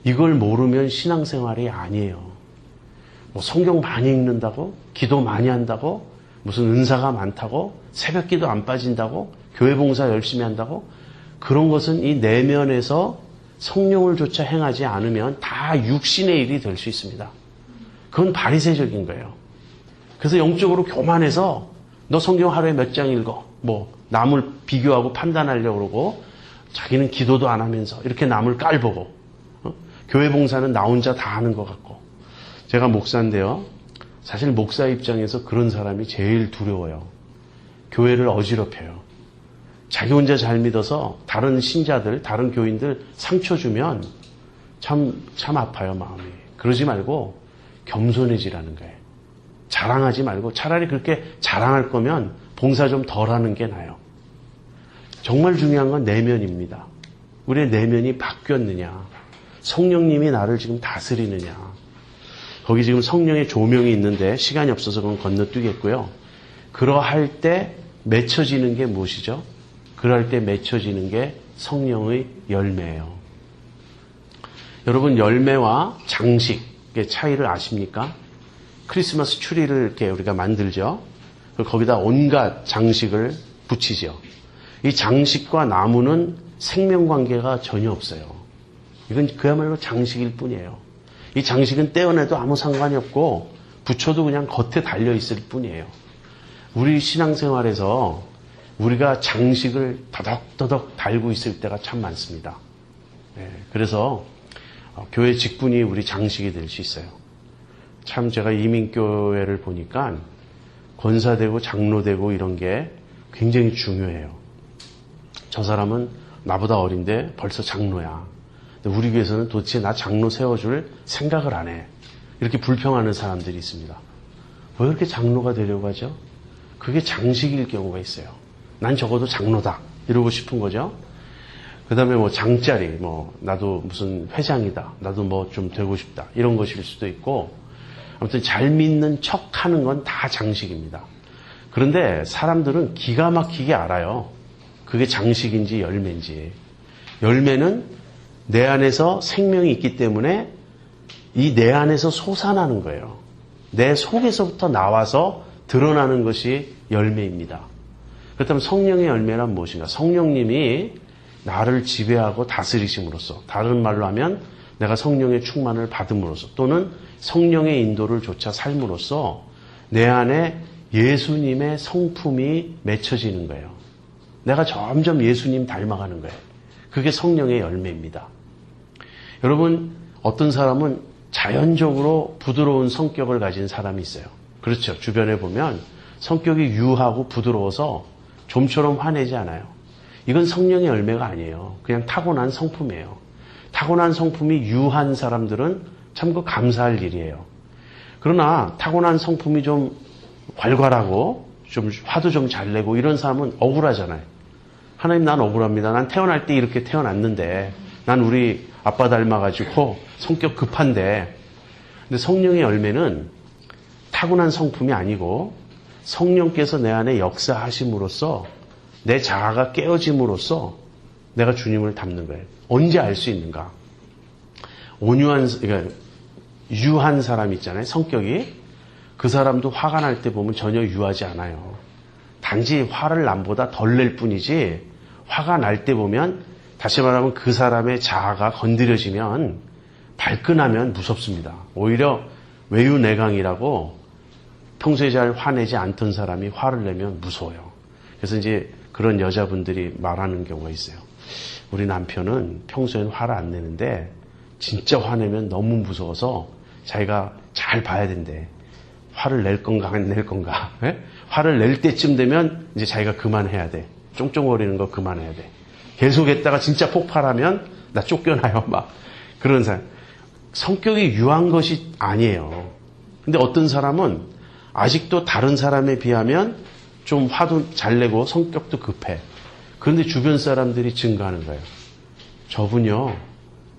이걸 모르면 신앙생활이 아니에요. 뭐 성경 많이 읽는다고, 기도 많이 한다고, 무슨 은사가 많다고, 새벽기도 안 빠진다고, 교회 봉사 열심히 한다고, 그런 것은 이 내면에서 성령을 조차 행하지 않으면 다 육신의 일이 될 수 있습니다. 그건 바리새적인 거예요. 그래서 영적으로 교만해서 너 성경 하루에 몇 장 읽어, 뭐 남을 비교하고 판단하려고 그러고 자기는 기도도 안 하면서 이렇게 남을 깔보고 교회 봉사는 나 혼자 다 하는 것 같고. 제가 목사인데요. 사실 목사 입장에서 그런 사람이 제일 두려워요. 교회를 어지럽혀요. 자기 혼자 잘 믿어서 다른 신자들, 다른 교인들 상처 주면 참 아파요, 마음이. 그러지 말고 겸손해지라는 거예요. 자랑하지 말고 차라리 그렇게 자랑할 거면 봉사 좀 덜 하는 게 나아요. 정말 중요한 건 내면입니다. 우리의 내면이 바뀌었느냐. 성령님이 나를 지금 다스리느냐. 거기 지금 성령의 조명이 있는데 시간이 없어서 그건 건너뛰겠고요. 그러할 때 맺혀지는 게 무엇이죠? 그럴 때 맺혀지는 게 성령의 열매예요. 여러분, 열매와 장식의 차이를 아십니까? 크리스마스 추리를 이렇게 우리가 만들죠. 거기다 온갖 장식을 붙이죠. 이 장식과 나무는 생명관계가 전혀 없어요. 이건 그야말로 장식일 뿐이에요. 이 장식은 떼어내도 아무 상관이 없고 붙여도 그냥 겉에 달려있을 뿐이에요. 우리 신앙생활에서 우리가 장식을 더덕더덕 달고 있을 때가 참 많습니다. 그래서 교회 직분이 우리 장식이 될 수 있어요. 참 제가 이민교회를 보니까 권사되고 장로되고 이런 게 굉장히 중요해요. 저 사람은 나보다 어린데 벌써 장로야. 근데 우리 교회에서는 도대체 나 장로 세워줄 생각을 안 해. 이렇게 불평하는 사람들이 있습니다. 왜 그렇게 장로가 되려고 하죠? 그게 장식일 경우가 있어요. 난 적어도 장로다 이러고 싶은 거죠. 그 다음에 뭐 장짜리, 나도 무슨 회장이다, 나도 뭐 좀 되고 싶다 이런 것일 수도 있고, 아무튼 잘 믿는 척 하는 건 다 장식입니다. 그런데 사람들은 기가 막히게 알아요. 그게 장식인지 열매인지. 열매는 내 안에서 생명이 있기 때문에 이 내 안에서 솟아나는 거예요. 내 속에서부터 나와서 드러나는 것이 열매입니다. 그렇다면 성령의 열매란 무엇인가? 성령님이 나를 지배하고 다스리심으로써, 다른 말로 하면 내가 성령의 충만을 받음으로써, 또는 성령의 인도를 조차 삶으로써 내 안에 예수님의 성품이 맺혀지는 거예요. 내가 점점 예수님 닮아가는 거예요. 그게 성령의 열매입니다. 여러분, 어떤 사람은 자연적으로 부드러운 성격을 가진 사람이 있어요. 그렇죠. 주변에 보면 성격이 유하고 부드러워서 좀처럼 화내지 않아요. 이건 성령의 열매가 아니에요. 그냥 타고난 성품이에요. 타고난 성품이 유한 사람들은 참 그 감사할 일이에요. 그러나 타고난 성품이 좀 괄괄하고 좀 화도 좀 잘 내고 이런 사람은 억울하잖아요. 하나님, 난 억울합니다. 난 태어날 때 이렇게 태어났는데, 난 우리 아빠 닮아가지고 성격 급한데. 근데 성령의 열매는 타고난 성품이 아니고 성령께서 내 안에 역사하심으로써 내 자아가 깨어짐으로써 내가 주님을 닮는 거예요. 언제 알 수 있는가? 그러니까 유한 사람 있잖아요. 성격이. 그 사람도 화가 날 때 보면 전혀 유하지 않아요. 단지 화를 남보다 덜 낼 뿐이지, 화가 날 때 보면, 다시 말하면 그 사람의 자아가 건드려지면, 발끈하면 무섭습니다. 오히려 외유내강이라고 평소에 잘 화내지 않던 사람이 화를 내면 무서워요. 그래서 이제 그런 여자분들이 말하는 경우가 있어요. 우리 남편은 평소에는 화를 안 내는데 진짜 화내면 너무 무서워서 자기가 잘 봐야 된대. 화를 낼 건가 안 낼 건가. 화를 낼 때쯤 되면 이제 자기가 그만해야 돼. 쫑쫑거리는 거 그만해야 돼. 계속 했다가 진짜 폭발하면 나 쫓겨나요. 막 그런 사람. 성격이 유한 것이 아니에요. 근데 어떤 사람은 아직도 다른 사람에 비하면 좀 화도 잘 내고 성격도 급해. 그런데 주변 사람들이 증가하는 거예요. 저분요,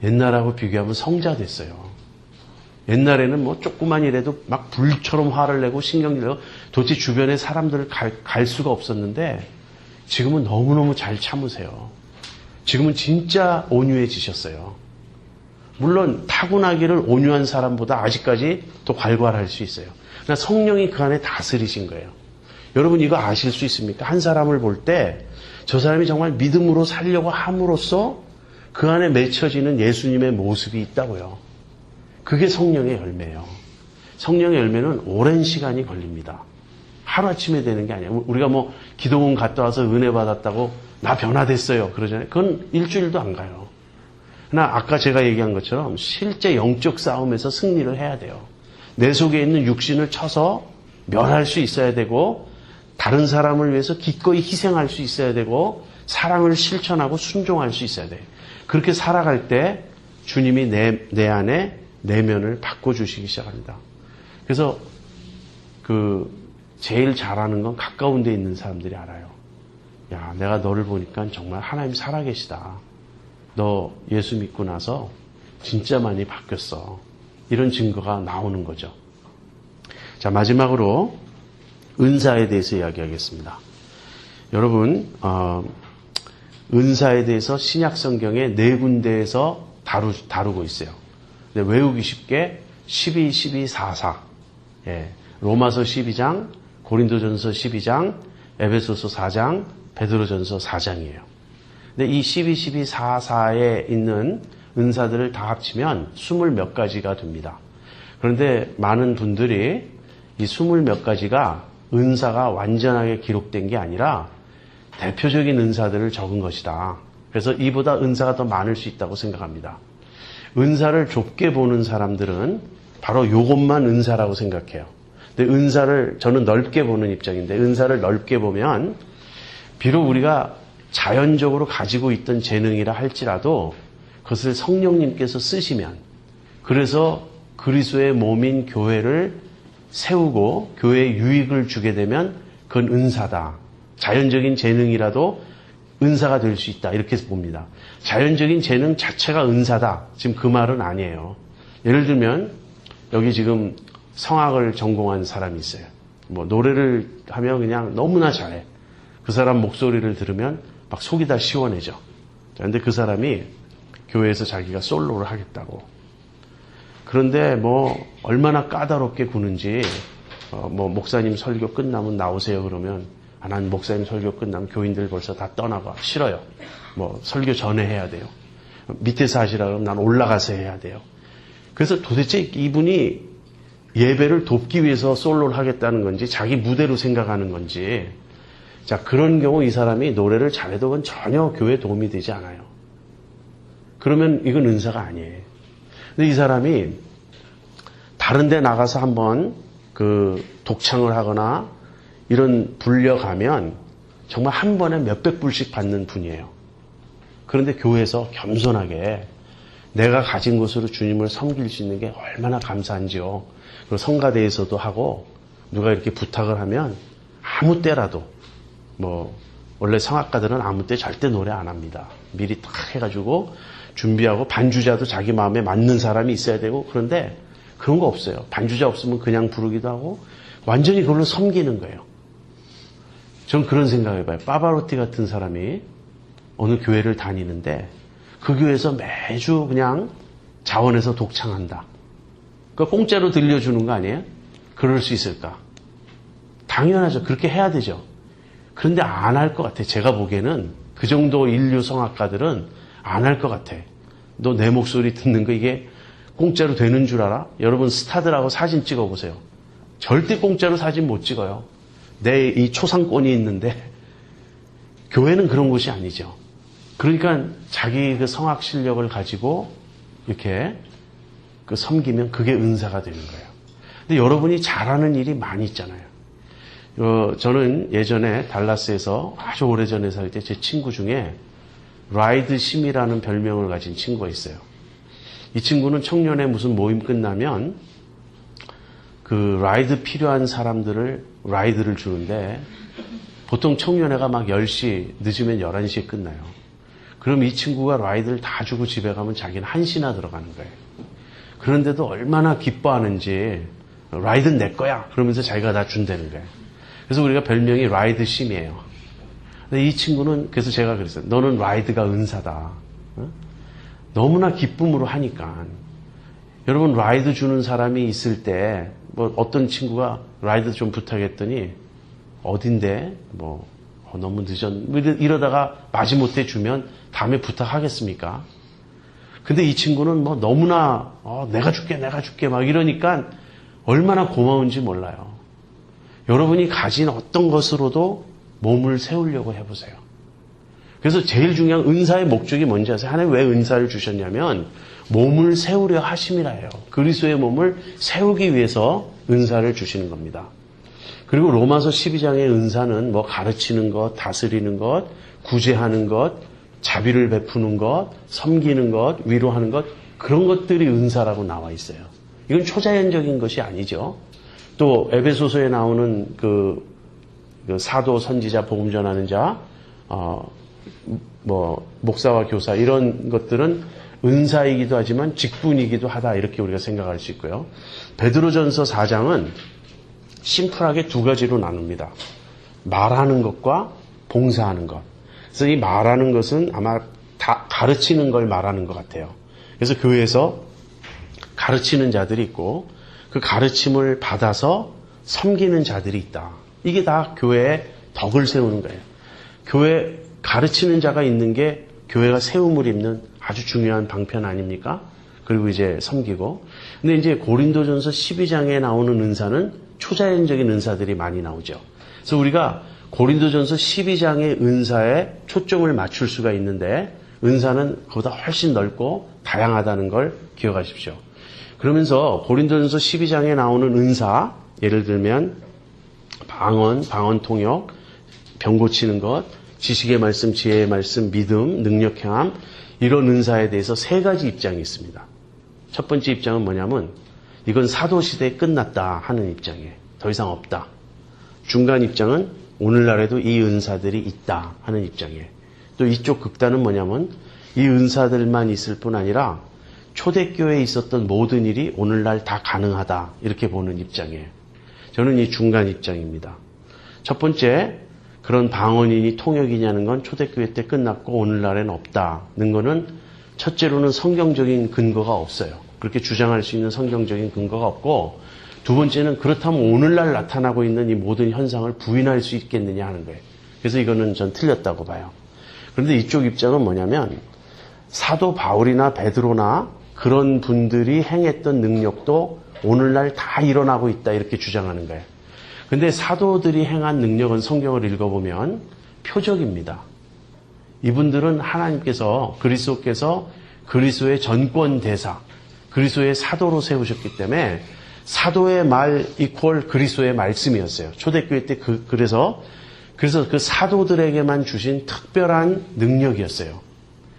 옛날하고 비교하면 성자 됐어요. 옛날에는 뭐 조그만 일에도 막 불처럼 화를 내고 신경질 내고 도대체 주변에 사람들을 갈 수가 없었는데 지금은 너무너무 잘 참으세요. 지금은 진짜 온유해지셨어요. 물론 타고나기를 온유한 사람보다 아직까지 더 괄괄할 수 있어요. 그러나 성령이 그 안에 다스리신 거예요. 여러분 이거 아실 수 있습니까? 한 사람을 볼 때 저 사람이 정말 믿음으로 살려고 함으로써 그 안에 맺혀지는 예수님의 모습이 있다고요. 그게 성령의 열매예요. 성령의 열매는 오랜 시간이 걸립니다. 하루아침에 되는 게 아니에요. 우리가 뭐 기도원 갔다 와서 은혜 받았다고 나 변화됐어요 그러잖아요. 그건 일주일도 안 가요. 그러나 아까 제가 얘기한 것처럼 실제 영적 싸움에서 승리를 해야 돼요. 내 속에 있는 육신을 쳐서 멸할 수 있어야 되고, 다른 사람을 위해서 기꺼이 희생할 수 있어야 되고, 사랑을 실천하고 순종할 수 있어야 돼요. 그렇게 살아갈 때 주님이 내 안에 내면을 바꿔주시기 시작합니다. 그래서 제일 잘하는 건 가까운 데 있는 사람들이 알아요. 야, 내가 너를 보니까 정말 하나님 살아계시다. 너 예수 믿고 나서 진짜 많이 바뀌었어. 이런 증거가 나오는 거죠. 자, 마지막으로 은사에 대해서 이야기하겠습니다. 여러분, 은사에 대해서 신약 성경에 4군데에서 다루고 있어요. 근데 외우기 쉽게 12, 12, 4, 4. 예, 로마서 12장, 고린도전서 12장, 에베소서 4장, 베드로전서 4장이에요. 근데 이 12, 12, 4, 4에 있는 은사들을 다 합치면 20몇 가지가 됩니다. 그런데 많은 분들이 이 20몇 가지가 은사가 완전하게 기록된 게 아니라 대표적인 은사들을 적은 것이다. 그래서 이보다 은사가 더 많을 수 있다고 생각합니다. 은사를 좁게 보는 사람들은 바로 이것만 은사라고 생각해요. 근데 은사를 저는 넓게 보는 입장인데, 은사를 넓게 보면 비록 우리가 자연적으로 가지고 있던 재능이라 할지라도 그것을 성령님께서 쓰시면, 그래서 그리스도의 몸인 교회를 세우고 교회에 유익을 주게 되면 그건 은사다. 자연적인 재능이라도 은사가 될 수 있다. 이렇게 봅니다. 자연적인 재능 자체가 은사다. 지금 그 말은 아니에요. 예를 들면 여기 지금 성악을 전공한 사람이 있어요. 뭐 노래를 하면 그냥 너무나 잘해. 그 사람 목소리를 들으면 막 속이 다 시원해져. 그런데 그 사람이 교회에서 자기가 솔로를 하겠다고. 그런데 뭐 얼마나 까다롭게 구는지, 뭐 목사님 설교 끝나면 나오세요 그러면, 난 목사님 설교 끝나면 교인들 벌써 다 떠나가. 싫어요. 뭐 설교 전에 해야 돼요. 밑에서 하시라 그러면 난 올라가서 해야 돼요. 그래서 도대체 이분이 예배를 돕기 위해서 솔로를 하겠다는 건지 자기 무대로 생각하는 건지, 자, 그런 경우 이 사람이 노래를 잘해도 그건 전혀 교회에 도움이 되지 않아요. 그러면 이건 은사가 아니에요. 근데 이 사람이 다른 데 나가서 한번 그 독창을 하거나 이런 불려가면 정말 한 번에 몇백 불씩 받는 분이에요. 그런데 교회에서 겸손하게 내가 가진 것으로 주님을 섬길 수 있는 게 얼마나 감사한지요. 그리고 성가대에서도 하고, 누가 이렇게 부탁을 하면 아무 때라도, 뭐 원래 성악가들은 아무 때 절대 노래 안 합니다. 미리 딱 해가지고 준비하고, 반주자도 자기 마음에 맞는 사람이 있어야 되고, 그런데 그런 거 없어요. 반주자 없으면 그냥 부르기도 하고 완전히 그걸로 섬기는 거예요. 전 그런 생각해봐요. 파바로티 같은 사람이 어느 교회를 다니는데 그 교회에서 매주 그냥 자원해서 독창한다. 그러니까 공짜로 들려주는 거 아니에요? 그럴 수 있을까? 당연하죠. 그렇게 해야 되죠. 그런데 안 할 것 같아. 제가 보기에는 그 정도 인류 성악가들은 안 할 것 같아. 너 내 목소리 듣는 거 이게 공짜로 되는 줄 알아? 여러분 스타들하고 사진 찍어보세요. 절대 공짜로 사진 못 찍어요. 내 이 초상권이 있는데 교회는 그런 곳이 아니죠. 그러니까 자기 그 성악 실력을 가지고 이렇게 그 섬기면 그게 은사가 되는 거예요. 근데 여러분이 잘하는 일이 많이 있잖아요. 저는 예전에 달라스에서 아주 오래전에 살 때 제 친구 중에 라이드 심이라는 별명을 가진 친구가 있어요. 이 친구는 청년회 무슨 모임 끝나면 그 라이드 필요한 사람들을 라이드를 주는데, 보통 청년회가 막 10시, 늦으면 11시에 끝나요. 그럼 이 친구가 라이드를 다 주고 집에 가면 자기는 1시나 들어가는 거예요. 그런데도 얼마나 기뻐하는지, 라이드는 내 거야 그러면서 자기가 다 준다는 거예요. 그래서 우리가 별명이 라이드 심이에요. 근데 이 친구는, 그래서 제가 그랬어요. 너는 라이드가 은사다. 너무나 기쁨으로 하니까. 여러분, 라이드 주는 사람이 있을 때, 뭐 어떤 친구가 라이드 좀 부탁했더니, 어딘데? 뭐 너무 이러다가 마지못해 주면 다음에 부탁하겠습니까? 근데 이 친구는 뭐 너무나 내가 줄게 막 이러니까 얼마나 고마운지 몰라요. 여러분이 가진 어떤 것으로도 몸을 세우려고 해보세요. 그래서 제일 중요한 은사의 목적이 뭔지 아세요? 하나님 왜 은사를 주셨냐면 몸을 세우려 하심이라 해요. 그리스도의 몸을 세우기 위해서 은사를 주시는 겁니다. 그리고 로마서 12장의 은사는 뭐 가르치는 것, 다스리는 것, 구제하는 것, 자비를 베푸는 것, 섬기는 것, 위로하는 것, 그런 것들이 은사라고 나와 있어요. 이건 초자연적인 것이 아니죠. 또 에베소서에 나오는 그 사도, 선지자, 복음 전하는 자, 뭐 목사와 교사 이런 것들은 은사이기도 하지만 직분이기도 하다, 이렇게 우리가 생각할 수 있고요. 베드로전서 4장은 심플하게 두 가지로 나눕니다. 말하는 것과 봉사하는 것. 그래서 이 말하는 것은 아마 다 가르치는 걸 말하는 것 같아요. 그래서 교회에서 가르치는 자들이 있고 그 가르침을 받아서 섬기는 자들이 있다. 이게 다 교회의 덕을 세우는 거예요. 교회 가르치는 자가 있는 게 교회가 세움을 입는 아주 중요한 방편 아닙니까? 그리고 이제 섬기고. 근데 이제 고린도전서 12장에 나오는 은사는 초자연적인 은사들이 많이 나오죠. 그래서 우리가 고린도전서 12장의 은사에 초점을 맞출 수가 있는데 은사는 그보다 훨씬 넓고 다양하다는 걸 기억하십시오. 그러면서 고린도전서 12장에 나오는 은사, 예를 들면 방언 통역, 병 고치는 것, 지식의 말씀, 지혜의 말씀, 믿음, 능력 행함, 이런 은사에 대해서 세 가지 입장이 있습니다. 첫 번째 입장은 뭐냐면 이건 사도시대에 끝났다 하는 입장이에요. 더 이상 없다. 중간 입장은 오늘날에도 이 은사들이 있다 하는 입장이에요. 또 이쪽 극단은 뭐냐면 이 은사들만 있을 뿐 아니라 초대교회에 있었던 모든 일이 오늘날 다 가능하다 이렇게 보는 입장이에요. 저는 이 중간 입장입니다. 첫 번째, 그런 방언이니 통역이냐는 건 초대교회 때 끝났고 오늘날에는 없다는 거는 첫째로는 성경적인 근거가 없어요. 그렇게 주장할 수 있는 성경적인 근거가 없고, 두 번째는 그렇다면 오늘날 나타나고 있는 이 모든 현상을 부인할 수 있겠느냐 하는 거예요. 그래서 이거는 전 틀렸다고 봐요. 그런데 이쪽 입장은 뭐냐면 사도 바울이나 베드로나 그런 분들이 행했던 능력도 오늘날 다 일어나고 있다 이렇게 주장하는 거예요. 근데 사도들이 행한 능력은 성경을 읽어보면 표적입니다. 이분들은 하나님께서 그리스도께서 그리스도의 전권 대사, 그리스도의 사도로 세우셨기 때문에 사도의 말 이퀄 그리스도의 말씀이었어요. 초대교회 때 그래서 그 사도들에게만 주신 특별한 능력이었어요.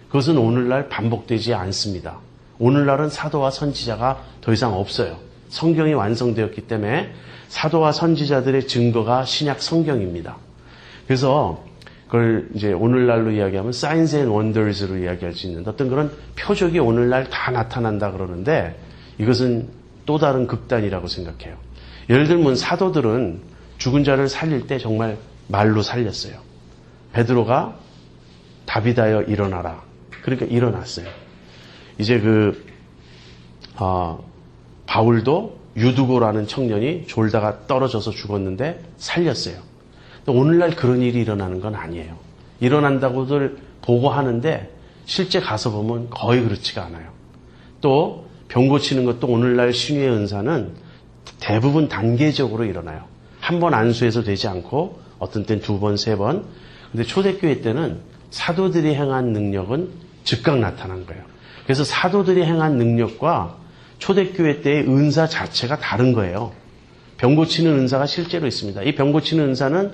그것은 오늘날 반복되지 않습니다. 오늘날은 사도와 선지자가 더 이상 없어요. 성경이 완성되었기 때문에 사도와 선지자들의 증거가 신약 성경입니다. 그래서 그걸 이제 오늘날로 이야기하면 사인스 앤 원더스로 이야기할 수 있는 어떤 그런 표적이 오늘날 다 나타난다 그러는데 이것은 또 다른 극단이라고 생각해요. 예를 들면 사도들은 죽은 자를 살릴 때 정말 말로 살렸어요. 베드로가 다비다여 일어나라. 그러니까 일어났어요. 이제 바울도 유두고라는 청년이 졸다가 떨어져서 죽었는데 살렸어요. 오늘날 그런 일이 일어나는 건 아니에요. 일어난다고들 보고하는데 실제 가서 보면 거의 그렇지가 않아요. 또 병 고치는 것도 오늘날 신유의 은사는 대부분 단계적으로 일어나요. 한 번 안수해서 되지 않고 어떤 때는 두 번, 세 번. 근데 초대교회 때는 사도들이 행한 능력은 즉각 나타난 거예요. 그래서 사도들이 행한 능력과 초대교회 때의 은사 자체가 다른 거예요. 병 고치는 은사가 실제로 있습니다. 이 병 고치는 은사는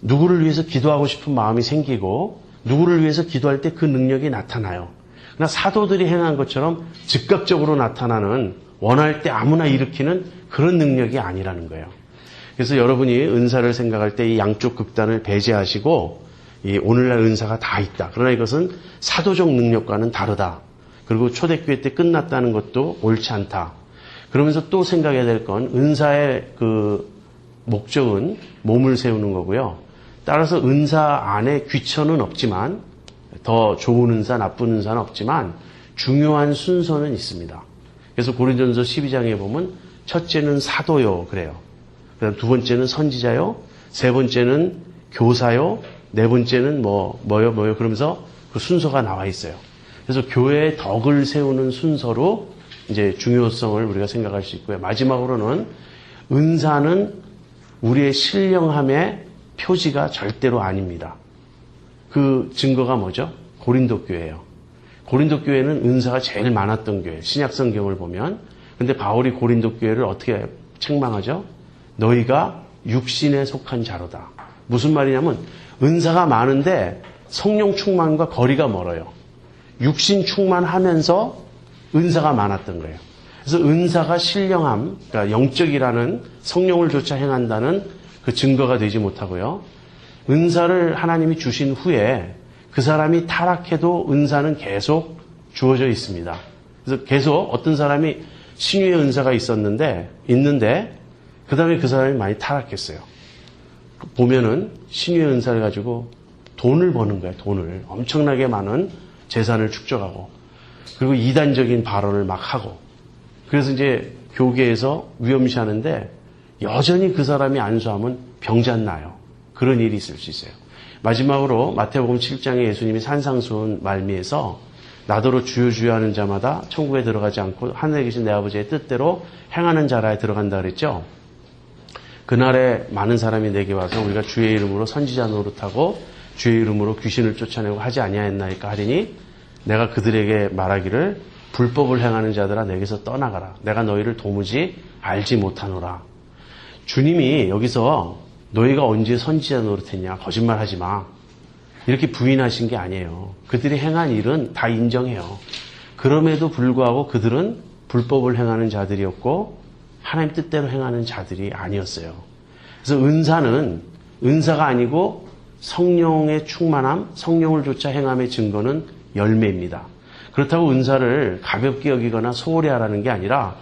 누구를 위해서 기도하고 싶은 마음이 생기고 누구를 위해서 기도할 때 그 능력이 나타나요. 그러나 사도들이 행한 것처럼 즉각적으로 나타나는 원할 때 아무나 일으키는 그런 능력이 아니라는 거예요. 그래서 여러분이 은사를 생각할 때 이 양쪽 극단을 배제하시고 이 오늘날 은사가 다 있다. 그러나 이것은 사도적 능력과는 다르다. 그리고 초대교회 때 끝났다는 것도 옳지 않다. 그러면서 또 생각해야 될 건 은사의 그 목적은 몸을 세우는 거고요. 따라서 은사 안에 귀천은 없지만 더 좋은 은사, 나쁜 은사는 없지만 중요한 순서는 있습니다. 그래서 고린도전서 12장에 보면 첫째는 사도요 그래요. 그다음 두 번째는 선지자요, 세 번째는 교사요, 네 번째는 뭐요 그러면서 그 순서가 나와 있어요. 그래서 교회의 덕을 세우는 순서로 이제 중요성을 우리가 생각할 수 있고요. 마지막으로는 은사는 우리의 신령함의 표지가 절대로 아닙니다. 그 증거가 뭐죠? 고린도 교회예요. 고린도 교회는 은사가 제일 많았던 교회. 신약 성경을 보면. 근데 바울이 고린도 교회를 어떻게 책망하죠? 너희가 육신에 속한 자로다. 무슨 말이냐면 은사가 많은데 성령 충만과 거리가 멀어요. 육신 충만하면서 은사가 많았던 거예요. 그래서 은사가 신령함, 그러니까 영적이라는 성령을 조차 행한다는 그 증거가 되지 못하고요. 은사를 하나님이 주신 후에 그 사람이 타락해도 은사는 계속 주어져 있습니다. 그래서 계속 어떤 사람이 신유의 은사가 있는데 그 다음에 그 사람이 많이 타락했어요. 보면은 신유의 은사를 가지고 돈을 버는 거예요. 돈을. 엄청나게 많은 재산을 축적하고 그리고 이단적인 발언을 막 하고 그래서 이제 교계에서 위험시하는데 여전히 그 사람이 안수하면 병잔 나요. 그런 일이 있을 수 있어요. 마지막으로 마태복음 7장에 예수님이 산상수훈 말미에서 나더러 주여 주여 하는 자마다 천국에 들어가지 않고 하늘에 계신 내 아버지의 뜻대로 행하는 자라에 들어간다 그랬죠. 그날에 많은 사람이 내게 와서 우리가 주의 이름으로 선지자 노릇하고 주의 이름으로 귀신을 쫓아내고 하지 아니하였나이까 하리니 내가 그들에게 말하기를 불법을 행하는 자들아 내게서 떠나가라. 내가 너희를 도무지 알지 못하노라. 주님이 여기서 너희가 언제 선지자 노릇했냐 거짓말하지 마. 이렇게 부인하신 게 아니에요. 그들이 행한 일은 다 인정해요. 그럼에도 불구하고 그들은 불법을 행하는 자들이었고 하나님 뜻대로 행하는 자들이 아니었어요. 그래서 은사는 은사가 아니고 성령의 충만함, 성령을 쫓아 행함의 증거는 열매입니다. 그렇다고 은사를 가볍게 여기거나 소홀히 하라는 게 아니라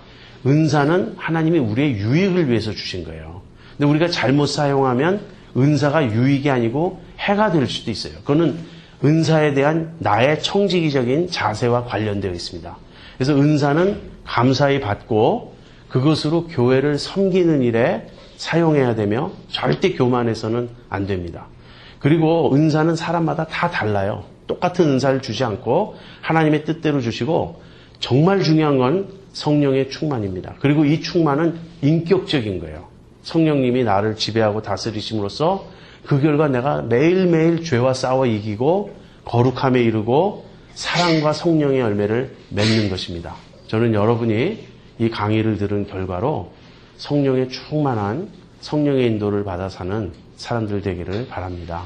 은사는 하나님이 우리의 유익을 위해서 주신 거예요. 근데 우리가 잘못 사용하면 은사가 유익이 아니고 해가 될 수도 있어요. 그거는 은사에 대한 나의 청지기적인 자세와 관련되어 있습니다. 그래서 은사는 감사히 받고 그것으로 교회를 섬기는 일에 사용해야 되며 절대 교만해서는 안 됩니다. 그리고 은사는 사람마다 다 달라요. 똑같은 은사를 주지 않고 하나님의 뜻대로 주시고 정말 중요한 건 성령의 충만입니다. 그리고 이 충만은 인격적인 거예요. 성령님이 나를 지배하고 다스리심으로써 그 결과 내가 매일매일 죄와 싸워 이기고 거룩함에 이르고 사랑과 성령의 열매를 맺는 것입니다. 저는 여러분이 이 강의를 들은 결과로 성령의 충만한 성령의 인도를 받아 사는 사람들 되기를 바랍니다.